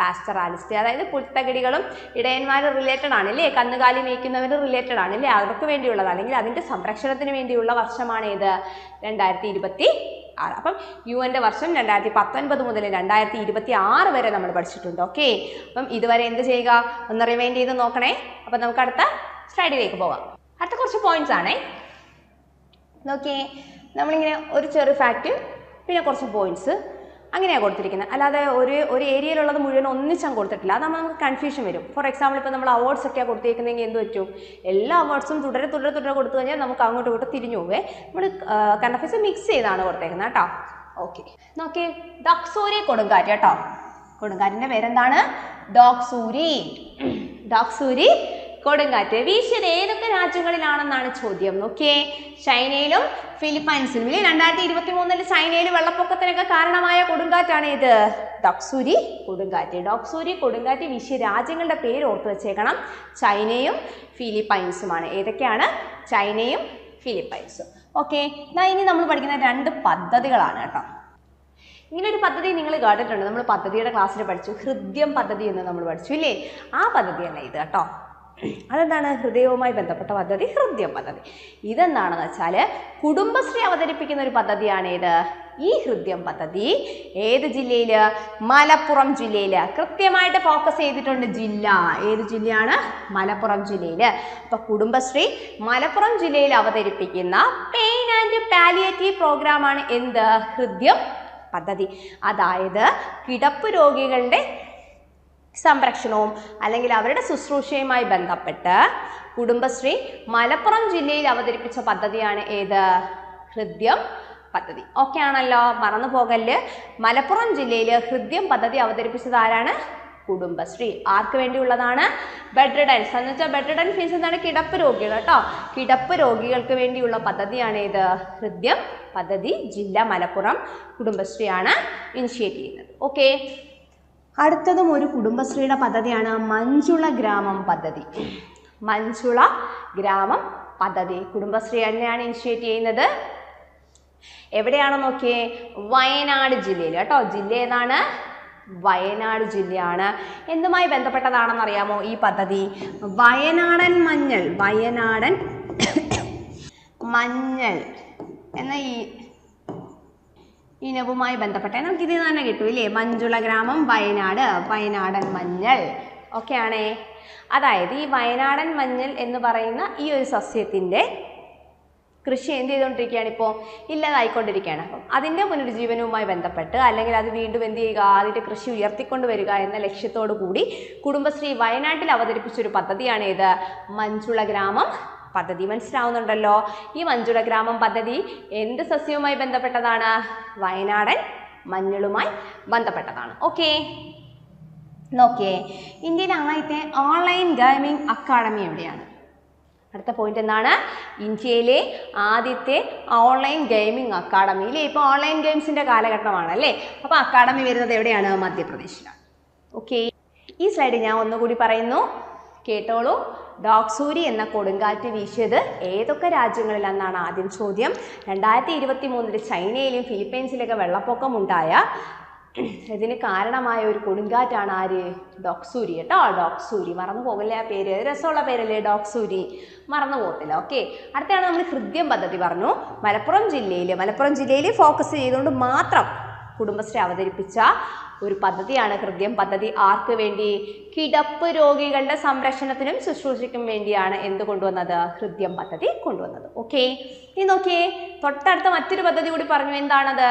പാസ്റ്ററാലിസ്റ്റ് അതായത് പുൽത്തകിടികളും ഇടയന്മാരും റിലേറ്റഡ് ആണ് അല്ലേ, കന്നുകാലി മേയ്ക്കുന്നവർ റിലേറ്റഡ് ആണ് അല്ലേ, അവർക്ക് വേണ്ടിയുള്ളത് അല്ലെങ്കിൽ അതിൻ്റെ സംരക്ഷണത്തിന് വേണ്ടിയുള്ള വർഷമാണ് ഏത്, 2026. അപ്പം UN വർഷം 2019 മുതൽ 2026 വരെ നമ്മൾ പഠിച്ചിട്ടുണ്ട്. ഓക്കെ. അപ്പം ഇതുവരെ എന്ത് ചെയ്യുക, ഒന്ന് റിമൈൻഡ് ചെയ്ത് നോക്കണേ. അപ്പം നമുക്ക് അടുത്ത സ്ലൈഡിലേക്ക് പോകാം. അടുത്ത കുറച്ച് പോയിന്റ്സ് ആണേ. നോക്കിയേ, നമ്മളിങ്ങനെ ഒരു ചെറു ഫാക്റ്റ് പിന്നെ കുറച്ച് പോയിന്റ്സ് അങ്ങനെയാണ് കൊടുത്തിരിക്കുന്നത്. അല്ലാതെ ഒരു ഏരിയയിലുള്ളത് മുഴുവൻ ഒന്നിച്ചാൽ കൊടുത്തിട്ടില്ല. അത് നമുക്ക് കൺഫ്യൂഷൻ വരും. ഫോർ എക്സാമ്പിൾ ഇപ്പോൾ നമ്മൾ അവാർഡ്സ് ഒക്കെയാണ് കൊടുത്തിരിക്കുന്നതെങ്കിൽ എന്ത് പറ്റും, എല്ലാ അവാർഡ്സും തുടരെ കൊടുത്തു കഴിഞ്ഞാൽ നമുക്ക് അങ്ങോട്ടും ഇങ്ങോട്ടും തിരിഞ്ഞു പോവേ. നമ്മൾ കറണ്ട് അഫയേഴ്സ് മിക്സ് ചെയ്താണ് കൊടുത്തേക്കുന്നത് കേട്ടോ. ഓക്കെ. നോക്കിയേ, ഡോക്സൂരി കൊടുങ്കാറ്റ് കേട്ടോ. കൊടുങ്കാറ്റിൻ്റെ പേരെന്താണ്, ഡോക്സൂരി കൊടുങ്കാറ്റ്. വീശിയത് ഏതൊക്കെ രാജ്യങ്ങളിലാണെന്നാണ് ചോദ്യം. നോക്കിയേ, ചൈനയിലും ഫിലിപ്പൈൻസിലും ഇല്ലേ. 2023 ചൈനയിൽ വെള്ളപ്പൊക്കത്തിനൊക്കെ കാരണമായ കൊടുങ്കാറ്റാണ് ഇത്, ഡോക്സൂരി കൊടുങ്കാറ്റ്. ഡോക്സൂരി കൊടുങ്കാറ്റ് വീശിയ രാജ്യങ്ങളുടെ പേര് ഓർത്ത് വെച്ചേക്കണം, ചൈനയും ഫിലിപ്പൈൻസുമാണ്. ഏതൊക്കെയാണ്, ചൈനയും ഫിലിപ്പൈൻസും. ഓക്കെ. ഇനി നമ്മൾ പഠിക്കുന്ന 2 പദ്ധതികളാണ് കേട്ടോ. ഇങ്ങനൊരു പദ്ധതി നിങ്ങൾ കേട്ടിട്ടുണ്ട്, നമ്മൾ പദ്ധതിയുടെ ക്ലാസ്സിൽ പഠിച്ചു, ഹൃദ്യം പദ്ധതി എന്ന് നമ്മൾ പഠിച്ചു ഇല്ലേ. ആ പദ്ധതിയല്ല ഇത് കേട്ടോ. അതെന്താണ്, ഹൃദയവുമായി ബന്ധപ്പെട്ട പദ്ധതി, ഹൃദ്യം പദ്ധതി. ഇതെന്താണെന്ന് വെച്ചാൽ കുടുംബശ്രീ അവതരിപ്പിക്കുന്ന ഒരു പദ്ധതിയാണ് ഇത്. ഈ ഹൃദ്യം പദ്ധതി ഏത് ജില്ലയിൽ, മലപ്പുറം ജില്ലയിൽ കൃത്യമായിട്ട് ഫോക്കസ് ചെയ്തിട്ടുണ്ട്. ജില്ല ഏത് ജില്ലയാണ്, മലപ്പുറം ജില്ലയിൽ. അപ്പോൾ കുടുംബശ്രീ മലപ്പുറം ജില്ലയിൽ അവതരിപ്പിക്കുന്ന പെയിൻ ആൻഡ് പാലിയേറ്റീവ് പ്രോഗ്രാമാണ് എന്ത്, ഹൃദ്യം പദ്ധതി. അതായത് കിടപ്പ് രോഗികളുടെ സംരക്ഷണവും അല്ലെങ്കിൽ അവരുടെ ശുശ്രൂഷയുമായി ബന്ധപ്പെട്ട് കുടുംബശ്രീ മലപ്പുറം ജില്ലയിൽ അവതരിപ്പിച്ച പദ്ധതിയാണ് ഏത്, ഹൃദ്യം പദ്ധതി. ഓക്കെ ആണല്ലോ, മറന്നു പോകല്ല്. മലപ്പുറം ജില്ലയിൽ ഹൃദ്യം പദ്ധതി അവതരിപ്പിച്ചത് ആരാണ്, കുടുംബശ്രീ. ആർക്ക് വേണ്ടിയുള്ളതാണ്, ബെഡ് റിഡൻസ് എന്ന് വെച്ചാൽ ബെഡ് റിഡൻ മീൻസ് എന്താണ്, കിടപ്പ് രോഗികൾ കേട്ടോ. കിടപ്പ് രോഗികൾക്ക് വേണ്ടിയുള്ള പദ്ധതിയാണ് ഏത്, ഹൃദ്യം പദ്ധതി. ജില്ല മലപ്പുറം, കുടുംബശ്രീയാണ് ഇനിഷ്യേറ്റ് ചെയ്യുന്നത്. ഓക്കെ. അടുത്തതും ഒരു കുടുംബശ്രീയുടെ പദ്ധതിയാണ് മഞ്ജുള ഗ്രാമം പദ്ധതി. മഞ്ജുള ഗ്രാമം പദ്ധതി കുടുംബശ്രീ തന്നെയാണ് ഇനിഷ്യേറ്റ് ചെയ്യുന്നത്. എവിടെയാണോ നോക്കിയേ? വയനാട് ജില്ലയിൽ കേട്ടോ. ജില്ല ഏതാണ്? വയനാട് ജില്ലയാണ്. എന്തുമായി ബന്ധപ്പെട്ടതാണെന്ന് അറിയാമോ ഈ പദ്ധതി? വയനാടൻ മഞ്ഞൾ, വയനാടൻ മഞ്ഞൾ എന്ന ഈ ഇനവുമായി ബന്ധപ്പെട്ട നമുക്ക് ഇതിൽ തന്നെ കിട്ടും ഇല്ലേ? മഞ്ജുള ഗ്രാമം വയനാട്, വയനാടൻ മഞ്ഞൾ ഓക്കെ ആണേ. അതായത് ഈ വയനാടൻ മഞ്ഞൾ എന്ന് പറയുന്ന ഈ ഒരു സസ്യത്തിൻ്റെ കൃഷി എന്ത് ചെയ്തുകൊണ്ടിരിക്കുകയാണ്? ഇപ്പോൾ ഇല്ലാതായിക്കൊണ്ടിരിക്കുകയാണ്. അപ്പം അതിൻ്റെ പുനരുജ്ജീവനവുമായി ബന്ധപ്പെട്ട് അല്ലെങ്കിൽ അത് വീണ്ടും എന്ത് ചെയ്യുക? അതിൻ്റെ കൃഷി ഉയർത്തിക്കൊണ്ട് വരിക എന്ന ലക്ഷ്യത്തോടു കൂടി കുടുംബശ്രീ വയനാട്ടിൽ അവതരിപ്പിച്ചൊരു പദ്ധതിയാണ് ഇത് മഞ്ജുള ഗ്രാമം പദ്ധതി. മനസ്സിലാവുന്നുണ്ടല്ലോ? ഈ മഞ്ജുള ഗ്രാമം പദ്ധതി എന്ത് സസ്യവുമായി ബന്ധപ്പെട്ടതാണ്? വയനാടൻ മഞ്ഞളുമായി ബന്ധപ്പെട്ടതാണ്. ഓക്കെ, നോക്കിയേ. ഇന്ത്യയിലെ ആദ്യത്തെ ഓൺലൈൻ ഗെയിമിംഗ് അക്കാഡമി എവിടെയാണ്? അടുത്ത പോയിന്റ് എന്താണ്? ഇന്ത്യയിലെ ആദ്യത്തെ ഓൺലൈൻ ഗെയിമിംഗ് അക്കാഡമി. ഇല്ലേ, ഇപ്പോൾ ഓൺലൈൻ ഗെയിംസിൻ്റെ കാലഘട്ടമാണ് അല്ലേ? അപ്പോൾ അക്കാഡമി വരുന്നത് എവിടെയാണ്? മധ്യപ്രദേശിലാണ്. ഓക്കെ, ഈ സ്ലൈഡ് ഞാൻ ഒന്നുകൂടി പറയുന്നു, കേട്ടോളൂ. ഡോക്സൂരി എന്ന കൊടുങ്കാറ്റ് വീശിയത് ഏതൊക്കെ രാജ്യങ്ങളിലെന്നാണ് ആദ്യം ചോദ്യം. 2023 ചൈനയിലും ഫിലിപ്പൈൻസിലൊക്കെ വെള്ളപ്പൊക്കം ഉണ്ടായ ഇതിന് കാരണമായ ഒരു കൊടുങ്കാറ്റാണ് ആര്? ഡോക്സൂരി കേട്ടോ. ഡോക്സൂരി മറന്നു പോകല്ലേ, ആ പേര് രസമുള്ള പേരല്ലേ ഡോക്സൂരി, മറന്നു പോകത്തില്ല. ഓക്കെ, അടുത്താണ് നമ്മൾ ഹൃദ്യം പദ്ധതി പറഞ്ഞു. മലപ്പുറം ജില്ലയിൽ ഫോക്കസ് ചെയ്തുകൊണ്ട് മാത്രം കുടുംബശ്രീ അവതരിപ്പിച്ച ഒരു പദ്ധതിയാണ് ഹൃദ്യം പദ്ധതി. ആർക്ക് വേണ്ടി? കിടപ്പ് രോഗികളുടെ സംരക്ഷണത്തിനും ശുശ്രൂഷയ്ക്കും വേണ്ടിയാണ് എന്ത് കൊണ്ടുവന്നത്? ഹൃദ്യം പദ്ധതി കൊണ്ടുവന്നത്. ഓക്കെ, ഇനി നോക്കിയേ, തൊട്ടടുത്ത മറ്റൊരു പദ്ധതി കൂടി പറഞ്ഞു. എന്താണത്?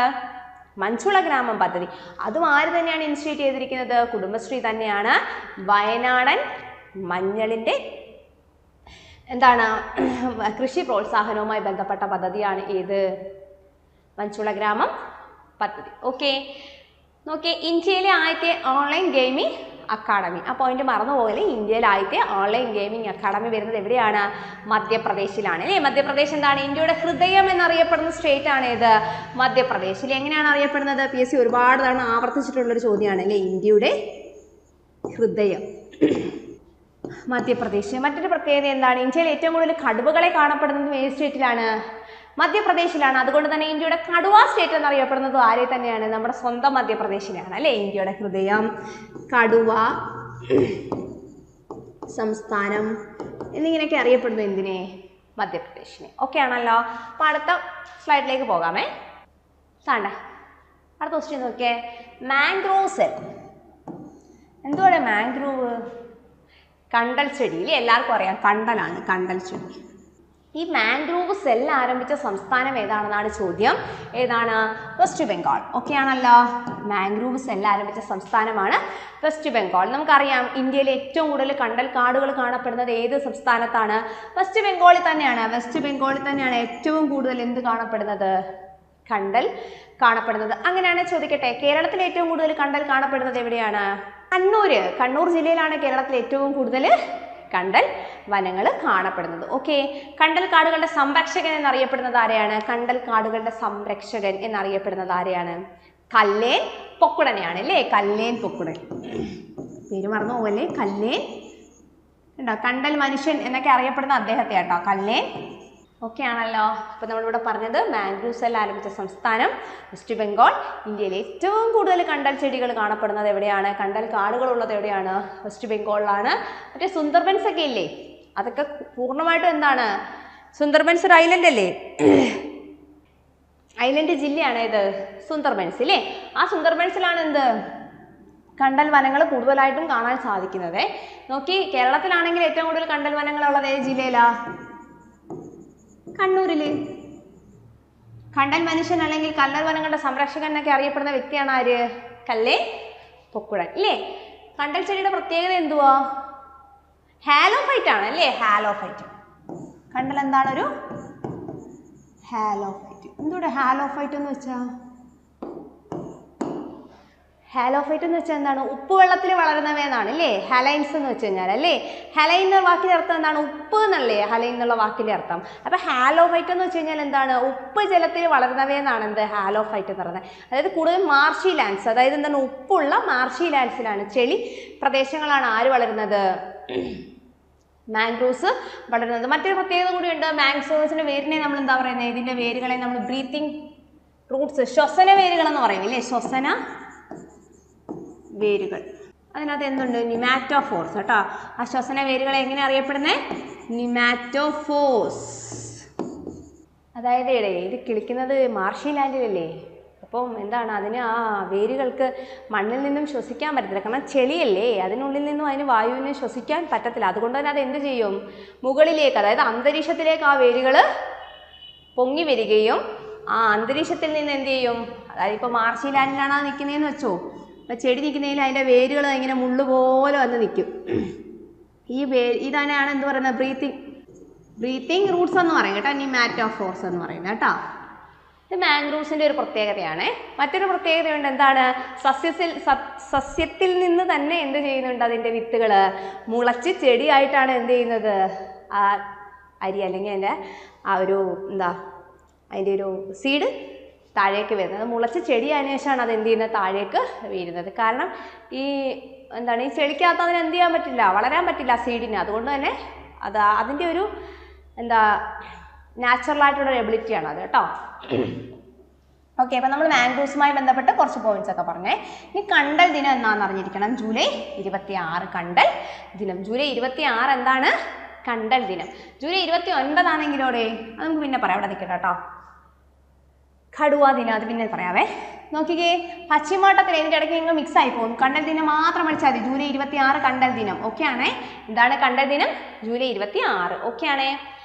മഞ്ജുള ഗ്രാമം പദ്ധതി. അതും ആര് തന്നെയാണ് ഇനിഷ്യേറ്റ് ചെയ്തിരിക്കുന്നത്? കുടുംബശ്രീ തന്നെയാണ്. വയനാടൻ മഞ്ഞളിൻ്റെ എന്താണ് കൃഷി പ്രോത്സാഹനവുമായി ബന്ധപ്പെട്ട പദ്ധതിയാണ് ഏത്? മഞ്ജുള ഗ്രാമം പദ്ധതി. ഓക്കെ, നോക്കിയേ, ഇന്ത്യയിലെ ആദ്യത്തെ ഓൺലൈൻ ഗെയിമിംഗ് അക്കാഡമി. ആ പോയിന്റ് മറന്നു പോകല്ലേ. ഇന്ത്യയിലെ ആദ്യത്തെ ഓൺലൈൻ ഗെയിമിംഗ് അക്കാഡമി വരുന്നത് എവിടെയാണ്? മധ്യപ്രദേശിലാണ് അല്ലേ? മധ്യപ്രദേശ് എന്താണ്? ഇന്ത്യയുടെ ഹൃദയം എന്നറിയപ്പെടുന്ന സ്റ്റേറ്റ് ആണ് ഏത്? മധ്യപ്രദേശിൽ. എങ്ങനെയാണ് അറിയപ്പെടുന്നത്? PSC ഒരുപാട് തവണ ആവർത്തിച്ചിട്ടുള്ളൊരു ചോദ്യമാണ് അല്ലേ? ഇന്ത്യയുടെ ഹൃദയം മധ്യപ്രദേശ്. മറ്റൊരു പ്രത്യേകത എന്താണ്? ഇന്ത്യയിൽ ഏറ്റവും കൂടുതൽ കടുവകളെ കാണപ്പെടുന്നത് ഏത് സ്റ്റേറ്റിലാണ്? മധ്യപ്രദേശിലാണ്. അതുകൊണ്ട് തന്നെ ഇന്ത്യയുടെ കടുവ സ്റ്റേറ്റ് എന്നറിയപ്പെടുന്നത് ആരെ തന്നെയാണ്? നമ്മുടെ സ്വന്തം മധ്യപ്രദേശിനെയാണ് അല്ലേ? ഇന്ത്യയുടെ ഹൃദയം, കടുവ സംസ്ഥാനം എന്നിങ്ങനെയൊക്കെ അറിയപ്പെടുന്നു എന്തിനെ? മധ്യപ്രദേശിനെ. ഓക്കെ ആണല്ലോ? അപ്പം അടുത്ത സ്ലൈഡിലേക്ക് പോകാമേ. താണ്ട അടുത്ത ക്വസ്റ്റ്യൻ നോക്കിയേ. Mangrove cell. എന്തുവാണ് മാംഗ്രോവ്? കണ്ടൽ ചെടി ഇല്ലേ? എല്ലാവർക്കും അറിയാം, കണ്ടലാണ് കണ്ടൽ ചെടി. ഈ മാംഗ്രോവ് സെൽ ആരംഭിച്ച സംസ്ഥാനം ഏതാണെന്നാണ് ചോദ്യം. ഏതാണ്? വെസ്റ്റ് ബംഗാൾ. ഓക്കെ ആണല്ലോ? മാംഗ്രോവ് സെൽ ആരംഭിച്ച സംസ്ഥാനമാണ് വെസ്റ്റ് ബംഗാൾ. നമുക്കറിയാം ഇന്ത്യയിലെ ഏറ്റവും കൂടുതൽ കണ്ടൽ കാടുകൾ കാണപ്പെടുന്നത് ഏത് സംസ്ഥാനത്താണ്? വെസ്റ്റ് ബംഗാളിൽ തന്നെയാണ്. വെസ്റ്റ് ബംഗാളിൽ തന്നെയാണ് ഏറ്റവും കൂടുതൽ എന്ത് കാണപ്പെടുന്നത്? കണ്ടൽ കാണപ്പെടുന്നത്. അങ്ങനെയാണെങ്കിൽ ചോദിക്കട്ടെ, കേരളത്തിൽ ഏറ്റവും കൂടുതൽ കണ്ടൽ കാണപ്പെടുന്നത് എവിടെയാണ്? കണ്ണൂർ ജില്ലയിലാണ് കേരളത്തിൽ ഏറ്റവും കൂടുതൽ കണ്ടൽ വനങ്ങൾ കാണപ്പെടുന്നത്. ഓക്കെ, കണ്ടൽ കാടുകളുടെ സംരക്ഷകൻ എന്നറിയപ്പെടുന്നത് ആരെയാണ്? കണ്ടൽ കാടുകളുടെ സംരക്ഷകൻ എന്നറിയപ്പെടുന്നത് ആരെയാണ്? കല്ലേൻ പൊക്കുടനെയാണ് അല്ലേ? കല്ലേൻ പൊക്കുടൻ. പേര് മറന്നു പോകല്ലേ, കല്ലേൻ ഉണ്ടോ? കണ്ടൽ മനുഷ്യൻ എന്നൊക്കെ അറിയപ്പെടുന്ന അദ്ദേഹത്തെ കേട്ടോ, കല്ലേൻ. ഓക്കെ ആണല്ലോ? അപ്പോൾ നമ്മളിവിടെ പറഞ്ഞത് മാംഗ്രോവ് സെൽ ആരംഭിച്ച സംസ്ഥാനം വെസ്റ്റ് ബംഗാൾ. ഇന്ത്യയിൽ ഏറ്റവും കൂടുതൽ കണ്ടൽ ചെടികൾ കാണപ്പെടുന്നത് എവിടെയാണ്? കണ്ടൽ കാടുകളുള്ളത് എവിടെയാണ്? വെസ്റ്റ് ബംഗാളിലാണ്. മറ്റേ സുന്ദർബൻസ് ഒക്കെ ഇല്ലേ, അതൊക്കെ പൂർണ്ണമായിട്ടും എന്താണ്? സുന്ദർബൻസ് ഒരു ഐലൻഡ് അല്ലേ? ഐലൻഡ് ജില്ലയാണ് ഏത്? സുന്ദർബൻസ് ഇല്ലേ? ആ സുന്ദർബൻസിലാണ് എന്ത്? കണ്ടൽ വനങ്ങൾ കൂടുതലായിട്ടും കാണാൻ സാധിക്കുന്നത്. നോക്കി, കേരളത്തിലാണെങ്കിൽ ഏറ്റവും കൂടുതൽ കണ്ടൽ വനങ്ങളുള്ളത് ഏത് ജില്ലയിലാ? കണ്ണൂരില്. കണ്ടൽ മനുഷ്യൻ അല്ലെങ്കിൽ കണ്ടൽ വനങ്ങളുടെ സംരക്ഷകൻ എന്നൊക്കെ അറിയപ്പെടുന്ന വ്യക്തിയാണ് ആര്? കല്ലേൻ പൊക്കുടൻ ഇല്ലേ? കണ്ടൽ ചെടിയുടെ പ്രത്യേകത എന്തുവാ? ഹാലോഫൈറ്റ് ആണ് അല്ലേ? ഹാലോഫൈറ്റ്. കണ്ടൽ എന്താണ്? ഒരു ഹാലോഫൈറ്റ്. എന്തുകൂടെ ഹാലോഫൈറ്റ് എന്ന് വെച്ചാ? ഹാലോഫൈറ്റ് എന്ന് വെച്ചാൽ എന്താണ്? ഉപ്പുവെള്ളത്തിൽ വളരുന്നവയെന്നാണ് അല്ലേ? ഹലൈൻസ് എന്ന് വെച്ച് കഴിഞ്ഞാൽ അല്ലേ? ഹലൈൻ എന്ന വാക്കിൻ്റെ അർത്ഥം എന്താണ്? ഉപ്പ് എന്നല്ലേ ഹലൈൻ എന്നുള്ള വാക്കിൻ്റെ അർത്ഥം. അപ്പം ഹാലോഫൈറ്റ് എന്ന് വെച്ച് കഴിഞ്ഞാൽ എന്താണ്? ഉപ്പ് ജലത്തിൽ വളരുന്നവയെന്നാണ് എന്ത്? ഹാലോഫൈറ്റ് എന്ന് പറയുന്നത്. അതായത് കൂടുതൽ മാർഷി ലാൻഡ്സ്, അതായത് എന്താണ്? ഉപ്പുള്ള മാർഷി ലാൻഡ്സിലാണ്, ചെളി പ്രദേശങ്ങളാണ് ആര് വളരുന്നത്? മാംഗ്രോവ്സ് വളരുന്നത്. മറ്റൊരു പ്രത്യേകത കൂടിയുണ്ട്. മാംഗ്രോവ്സിൻ്റെ വേരിനെ നമ്മൾ എന്താ പറയുന്നത്? ഇതിൻ്റെ വേരുകളെ നമ്മൾ ബ്രീത്തിങ് റൂട്ട്സ് ശ്വസന വേരുകൾ എന്ന് പറയും അല്ലേ, ശ്വസന വേരുകൾ. അതിനകത്ത് എന്തുണ്ട്? നിമാറ്റോഫോർസ് കേട്ടോ. ആ ശ്വസന വേരുകളെ എങ്ങനെ അറിയപ്പെടുന്നത്? നിമാറ്റോഫോർസ്. അതായത് ഇത് കിളിക്കുന്നത് മാർഷി ലാൻഡിലല്ലേ, അപ്പം എന്താണ് അതിന് ആ വേരുകൾക്ക് മണ്ണിൽ നിന്നും ശ്വസിക്കാൻ പറ്റത്തില്ല, കാരണം ചെളിയല്ലേ, അതിനുള്ളിൽ നിന്നും അതിന് വായുവിനെ ശ്വസിക്കാൻ പറ്റത്തില്ല. അതുകൊണ്ട് തന്നെ അത് എന്ത് ചെയ്യും? മുകളിലേക്ക്, അതായത് അന്തരീക്ഷത്തിലേക്ക് ആ വേരുകൾ പൊങ്ങി വരികയും ആ അന്തരീക്ഷത്തിൽ നിന്ന് എന്ത് ചെയ്യും? അതായത് ഇപ്പോൾ മാർഷി ലാൻഡിലാണ് അത് നിൽക്കുന്നതെന്ന് വെച്ചോ, അപ്പം ചെടി നിൽക്കുന്നതിൽ അതിൻ്റെ വേരുകൾ ഇങ്ങനെ മുള്ളുപോലെ വന്ന് നിൽക്കും. ഇതാണ് എന്ത് പറയുന്നത്? ബ്രീത്തിങ് റൂട്ട്സ് എന്ന് പറയും കേട്ടോ, നിമാറ്റോഫോർസ് എന്ന് പറയുന്നത് കേട്ടോ. ഇത് മാംഗ്രൂവ്സിൻ്റെ ഒരു പ്രത്യേകതയാണ്. മറ്റൊരു പ്രത്യേകതയുണ്ട്, എന്താണ്? സസ്യത്തിൽ നിന്ന് തന്നെ എന്ത് ചെയ്യുന്നുണ്ട്? അതിൻ്റെ വിത്തുകൾ മുളച്ച് ചെടിയായിട്ടാണ് എന്ത് ചെയ്യുന്നത്? ആ അരി അല്ലെങ്കിൽ അതിൻ്റെ ആ ഒരു അതിൻ്റെ ഒരു സീഡ് താഴേക്ക് വരുന്നത്. മുളച്ച് ചെടിയായതിനു ശേഷമാണ് അത് എന്ത് ചെയ്യുന്നത്? താഴേക്ക് വീഴുന്നത്. കാരണം ഈ ചെളിക്കകത്ത് അതിന് എന്ത് ചെയ്യാൻ പറ്റില്ല, വളരാൻ പറ്റില്ല സീഡിന്. അതുകൊണ്ട് തന്നെ അതിൻ്റെ ഒരു നാച്ചുറലായിട്ടുള്ളൊരു എബിലിറ്റിയാണ് അത് കേട്ടോ. ഓക്കെ, അപ്പം നമ്മൾ മാംഗ്രൂവ്സുമായി ബന്ധപ്പെട്ട് കുറച്ച് പോയിന്റ്സ് ഒക്കെ പറഞ്ഞേ. ഇനി കണ്ടൽ ദിനം എന്നാന്ന് അറിഞ്ഞിരിക്കണം. ജൂലൈ 26 കണ്ടൽ ദിനം. ജൂലൈ 26 എന്താണ്? കണ്ടൽ ദിനം. ജൂലൈ 29 ആണെങ്കിലോടെ അത് നമുക്ക് പിന്നെ പറയാം, അവിടെ നിൽക്കട്ടെ കേട്ടോ. കടുവ ദിനം, അത് പിന്നെ പറയാവേ. നോക്കിക്കേ, പശ്ചിമഘട്ടത്തിൽ ഇതിൻ്റെ ഇടയ്ക്ക് നിങ്ങൾ മിക്സ് ആയി പോകും. കണ്ടൽ ദിനം മാത്രം പഠിച്ചാൽ മതി. ജൂലൈ 26 കണ്ടൽ ദിനം. ഓക്കെ ആണേ. എന്താണ് കണ്ടൽ ദിനം? ജൂലൈ 26. ഓക്കെ ആണേ.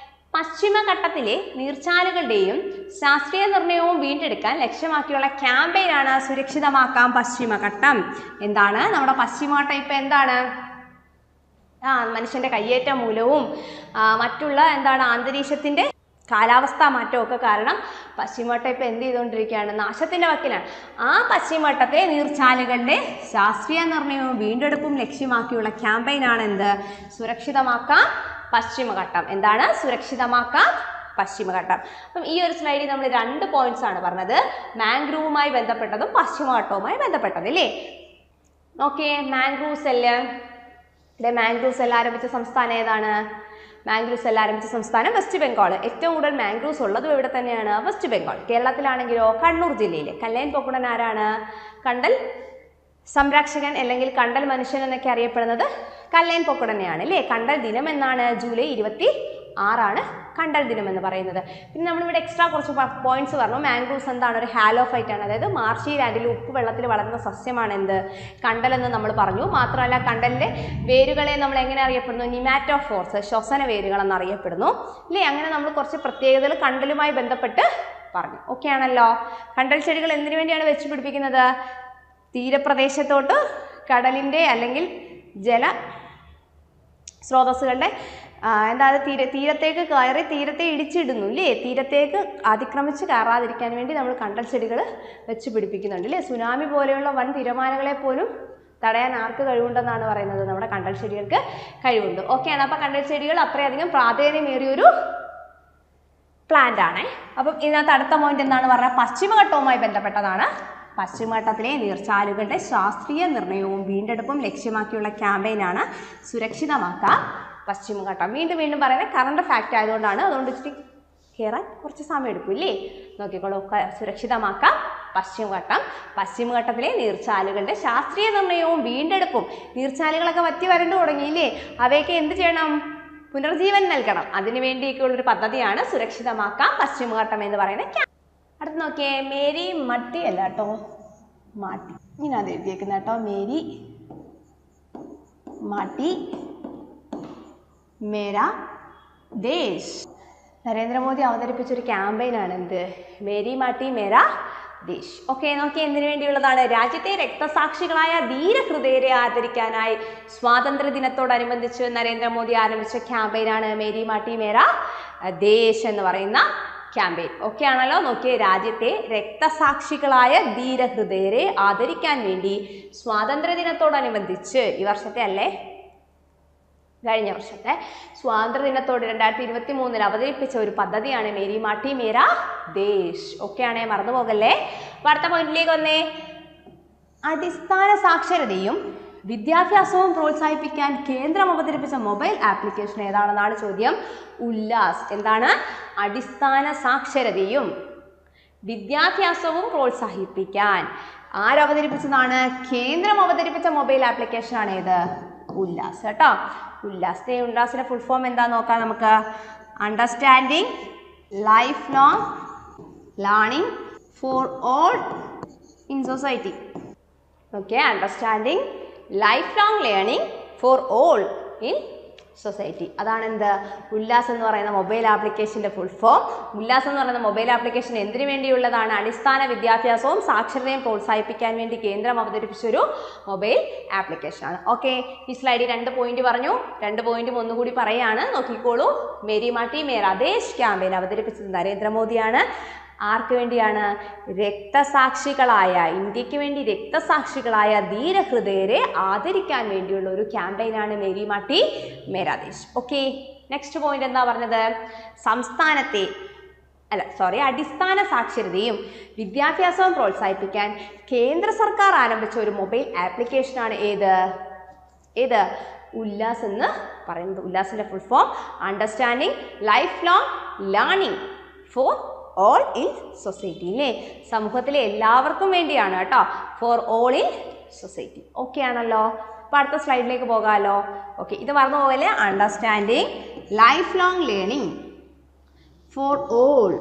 പശ്ചിമഘട്ടത്തിലെ നീർച്ചാലുകളുടെയും ശാസ്ത്രീയ നിർണയവും വീണ്ടെടുക്കാൻ ലക്ഷ്യമാക്കിയുള്ള ക്യാമ്പയിനാണ് സുരക്ഷിതമാക്കാം പശ്ചിമഘട്ടം. എന്താണ് നമ്മുടെ പശ്ചിമഘട്ടം? ഇപ്പം എന്താണ്? മനുഷ്യൻ്റെ കയ്യേറ്റം മൂലവും മറ്റുള്ള അന്തരീക്ഷത്തിൻ്റെ കാലാവസ്ഥാ മാറ്റമൊക്കെ കാരണം പശ്ചിമഘട്ടം ഇപ്പം എന്ത് ചെയ്തുകൊണ്ടിരിക്കുകയാണ്? നാശത്തിൻ്റെ വക്കിലാണ്. ആ പശ്ചിമഘട്ടത്തിലെ നീർച്ചാലുകളുടെ ശാസ്ത്രീയ നിർണയവും വീണ്ടെടുപ്പും ലക്ഷ്യമാക്കിയുള്ള ക്യാമ്പയിനാണ് എന്ത്? സുരക്ഷിതമാക്കാം പശ്ചിമഘട്ടം. എന്താണ്? സുരക്ഷിതമാക്കാം പശ്ചിമഘട്ടം. അപ്പം ഈ ഒരു സ്ലൈഡിൽ നമ്മൾ 2 പോയിന്റ്സ് ആണ് പറഞ്ഞത്, മാംഗ്രൂവുമായി ബന്ധപ്പെട്ടതും പശ്ചിമഘട്ടവുമായി ബന്ധപ്പെട്ടത് അല്ലേ. നോക്കിയേ, മാംഗ്രൂവ് സെല്ല്. മാംഗ്രൂവ് സെല്ല് ആരംഭിച്ച സംസ്ഥാനം ഏതാണ്? മാംഗ്രൂവ് സെല്ല് ആരംഭിച്ച സംസ്ഥാനം വെസ്റ്റ് ബംഗാൾ. ഏറ്റവും കൂടുതൽ മാംഗ്രൂവ്സ് ഉള്ളതും ഇവിടെ തന്നെയാണ്, വെസ്റ്റ് ബംഗാൾ. കേരളത്തിലാണെങ്കിലോ കണ്ണൂർ ജില്ലയിൽ. കല്ലൈൻ പൊക്കുടൻ ആരാണ്? കണ്ടൽ സംരക്ഷകൻ അല്ലെങ്കിൽ കണ്ടൽ മനുഷ്യൻ എന്നൊക്കെ അറിയപ്പെടുന്നത് കല്ലൈൻ പൊക്കുടനെയാണ് അല്ലേ. കണ്ടൽ ദിനം എന്നാണ്? ജൂലൈ 26 കണ്ടൽ ദിനം എന്ന് പറയുന്നത്. പിന്നെ നമ്മളിവിടെ എക്സ്ട്രാ കുറച്ച് പോയിന്റ്സ് പറഞ്ഞു. മാംഗ്രൂവ്സ് എന്താണ്? ഒരു ഹാലോഫൈറ്റ് ആണ്, അതായത് മാർഷി ലാൻഡിൽ ഉപ്പ് വെള്ളത്തിൽ വളരുന്ന സസ്യമാണ് എന്ത്? കണ്ടലെന്ന് നമ്മൾ പറഞ്ഞു. മാത്രമല്ല കണ്ടലിൻ്റെ വേരുകളെ നമ്മൾ എങ്ങനെ അറിയപ്പെടുന്നു? നിമാറ്റോഫോർസ്, ശ്വസന വേരുകൾ എന്നറിയപ്പെടുന്നു അല്ലേ. അങ്ങനെ നമ്മൾ കുറച്ച് പ്രത്യേകതകൾ കണ്ടലുമായി ബന്ധപ്പെട്ട് പറഞ്ഞു. ഓക്കെ ആണല്ലോ. കണ്ടൽ ചെടികൾ എന്തിനു വേണ്ടിയാണ് വെച്ച് പിടിപ്പിക്കുന്നത്? തീരപ്രദേശത്തോട്ട് കടലിൻ്റെ അല്ലെങ്കിൽ ജല സ്രോതസ്സുകളുടെ തീരത്തേക്ക് കയറി തീരത്തെ ഇടിച്ചിടുന്നു അല്ലേ. തീരത്തേക്ക് അതിക്രമിച്ച് കയറാതിരിക്കാൻ വേണ്ടി നമ്മൾ കണ്ടൽ ചെടികൾ വെച്ച് പിടിപ്പിക്കുന്നുണ്ട് അല്ലേ. സുനാമി പോലെയുള്ള വൻ തിരമാലകളെ പോലും തടയാൻ ആർക്ക് കഴിവുണ്ടെന്നാണ് പറയുന്നത്? നമ്മുടെ കണ്ടൽ ചെടികൾക്ക് കഴിവുണ്ട്. ഓക്കെയാണ്. അപ്പോൾ കണ്ടൽ ചെടികൾ അത്രയധികം പ്രാധാന്യമേറിയൊരു പ്ലാന്റ് ആണ്. അപ്പം ഇതിനകത്ത് അടുത്ത പോയിന്റ് എന്താണ് പറഞ്ഞാൽ? പശ്ചിമഘട്ടവുമായി ബന്ധപ്പെട്ടതാണ്. പശ്ചിമഘട്ടത്തിലെ നീർച്ചാലുകളുടെ ശാസ്ത്രീയ നിർണയവും വീണ്ടെടുപ്പും ലക്ഷ്യമാക്കിയുള്ള ക്യാമ്പയിനാണ് സുരക്ഷിതമാക്കാം പശ്ചിമഘട്ടം. വീണ്ടും പറയുന്നത് കറണ്ട് ഫാക്റ്റ് ആയതുകൊണ്ടാണ്, അതുകൊണ്ട് ഇച്ചിരി കയറാൻ കുറച്ച് സമയം എടുക്കും ഇല്ലേ. നോക്കിക്കോളൂ, സുരക്ഷിതമാക്കാം പശ്ചിമഘട്ടം. പശ്ചിമഘട്ടത്തിലെ നീർച്ചാലുകളുടെ ശാസ്ത്രീയ നിർണയവും വീണ്ടെടുപ്പും. നീർച്ചാലുകളൊക്കെ വറ്റി വരണ്ടു തുടങ്ങിയില്ലേ, അവയൊക്കെ എന്ത് ചെയ്യണം? പുനർജീവൻ നൽകണം. അതിനു വേണ്ടിയൊക്കെയുള്ളൊരു പദ്ധതിയാണ് സുരക്ഷിതമാക്കാം പശ്ചിമഘട്ടം എന്ന് പറയുന്നത്. അടുത്ത് നോക്കിയേ, മേരി മട്ടി അല്ല കേട്ടോ, മാട്ടി. ഇങ്ങനെ അത് എഴുതിയേക്കുന്ന കേട്ടോ, മേരി മാട്ടി മേരാ ദേശ്. നരേന്ദ്രമോദി അവതരിപ്പിച്ചൊരു ക്യാമ്പയിനാണ് എന്ത്? മേരി മാട്ടി മേരാ ദേശ്. ഓക്കെ, നോക്കി എന്തിനു വേണ്ടിയുള്ളതാണ്? രാജ്യത്തെ രക്തസാക്ഷികളായ ധീരഹൃദയരെ ആദരിക്കാനായി സ്വാതന്ത്ര്യ ദിനത്തോടനുബന്ധിച്ച് നരേന്ദ്രമോദി ആരംഭിച്ച ക്യാമ്പയിനാണ് മേരി മാട്ടി മേരാ ദേശ് എന്ന് പറയുന്ന ക്യാമ്പയിൻ. ഓക്കെ ആണല്ലോ. നോക്കിയേ, രാജ്യത്തെ രക്തസാക്ഷികളായ ധീരഹൃദയരെ ആദരിക്കാൻ വേണ്ടി സ്വാതന്ത്ര്യ ദിനത്തോടനുബന്ധിച്ച്, ഈ വർഷത്തെ അല്ലേ, കഴിഞ്ഞ വർഷത്തെ സ്വാതന്ത്ര്യ ദിനത്തോട് 2023 അവതരിപ്പിച്ച ഒരു പദ്ധതിയാണ് മേരി മാട്ടി മേരാ ദേശ്. ഓക്കെ ആണേ, മറന്നു പോകല്ലേ. അടുത്ത പോയിന്റിലേക്ക് വന്നേ. അടിസ്ഥാന സാക്ഷരതയും വിദ്യാഭ്യാസവും പ്രോത്സാഹിപ്പിക്കാൻ കേന്ദ്രം അവതരിപ്പിച്ച മൊബൈൽ ആപ്ലിക്കേഷൻ ഏതാണെന്നാണ് ചോദ്യം. ഉല്ലാസ്. എന്താണ്? അടിസ്ഥാന സാക്ഷരതയും വിദ്യാഭ്യാസവും പ്രോത്സാഹിപ്പിക്കാൻ ആരവതരിപ്പിച്ചതാണ്? കേന്ദ്രം അവതരിപ്പിച്ച മൊബൈൽ ആപ്ലിക്കേഷൻ ആണ് ഏത്? ഉല്ലാസ് കേട്ടോ. ഉല്ലാസിന്റെ ഫുൾ ഫോം എന്താ നോക്കാം നമുക്ക്. Understanding lifelong learning for all in society. Okay, understanding lifelong learning for all in society. അതാണ് എന്ത്? ഉല്ലാസ് എന്ന് പറയുന്ന മൊബൈൽ ആപ്ലിക്കേഷൻ്റെ ഫുൾ ഫോം. ഉല്ലാസ് എന്ന് പറയുന്ന മൊബൈൽ ആപ്ലിക്കേഷൻ എന്തിനു വേണ്ടിയുള്ളതാണ്? അടിസ്ഥാന വിദ്യാഭ്യാസവും സാക്ഷരതയും പ്രോത്സാഹിപ്പിക്കാൻ വേണ്ടി കേന്ദ്രം അവതരിപ്പിച്ചൊരു മൊബൈൽ ആപ്ലിക്കേഷനാണ്. ഓക്കെ, ഈ സ്ലൈഡിൽ 2 പോയിന്റ് പറഞ്ഞു. 2 പോയിന്റും ഒന്നുകൂടി പറയുകയാണ്, നോക്കിക്കോളൂ. മേരി മാട്ടി മേരാ ദേശ് ക്യാമ്പയിൻ അവതരിപ്പിച്ചത് നരേന്ദ്രമോദിയാണ്. ആർക്ക് വേണ്ടിയാണ്? രക്തസാക്ഷികളായ, ഇന്ത്യക്ക് വേണ്ടി രക്തസാക്ഷികളായ ധീരഹൃദയരെ ആദരിക്കാൻ വേണ്ടിയുള്ള ഒരു ക്യാമ്പയിനാണ് Mary Maati Mera Desh. Okay, next point എന്താ പറഞ്ഞത്? അടിസ്ഥാന സാക്ഷരതയും വിദ്യാഭ്യാസവും പ്രോത്സാഹിപ്പിക്കാൻ കേന്ദ്ര സർക്കാർ ആരംഭിച്ച ഒരു മൊബൈൽ ആപ്ലിക്കേഷനാണ് ഏത്? ഉല്ലാസ് എന്ന് പറയുന്നത്. ഉല്ലാസിന്റെ full form understanding lifelong learning for all in society. അല്ലേ, സമൂഹത്തിലെ എല്ലാവർക്കും വേണ്ടിയാണ് കേട്ടോ. For all in society. Okay ആണല്ലോ. അപ്പോൾ അടുത്ത സ്ലൈഡിലേക്ക് പോകാമല്ലോ. ഓക്കെ, ഇത് പറഞ്ഞ പോലെ understanding lifelong learning for all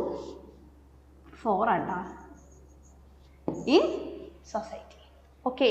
in society. Okay.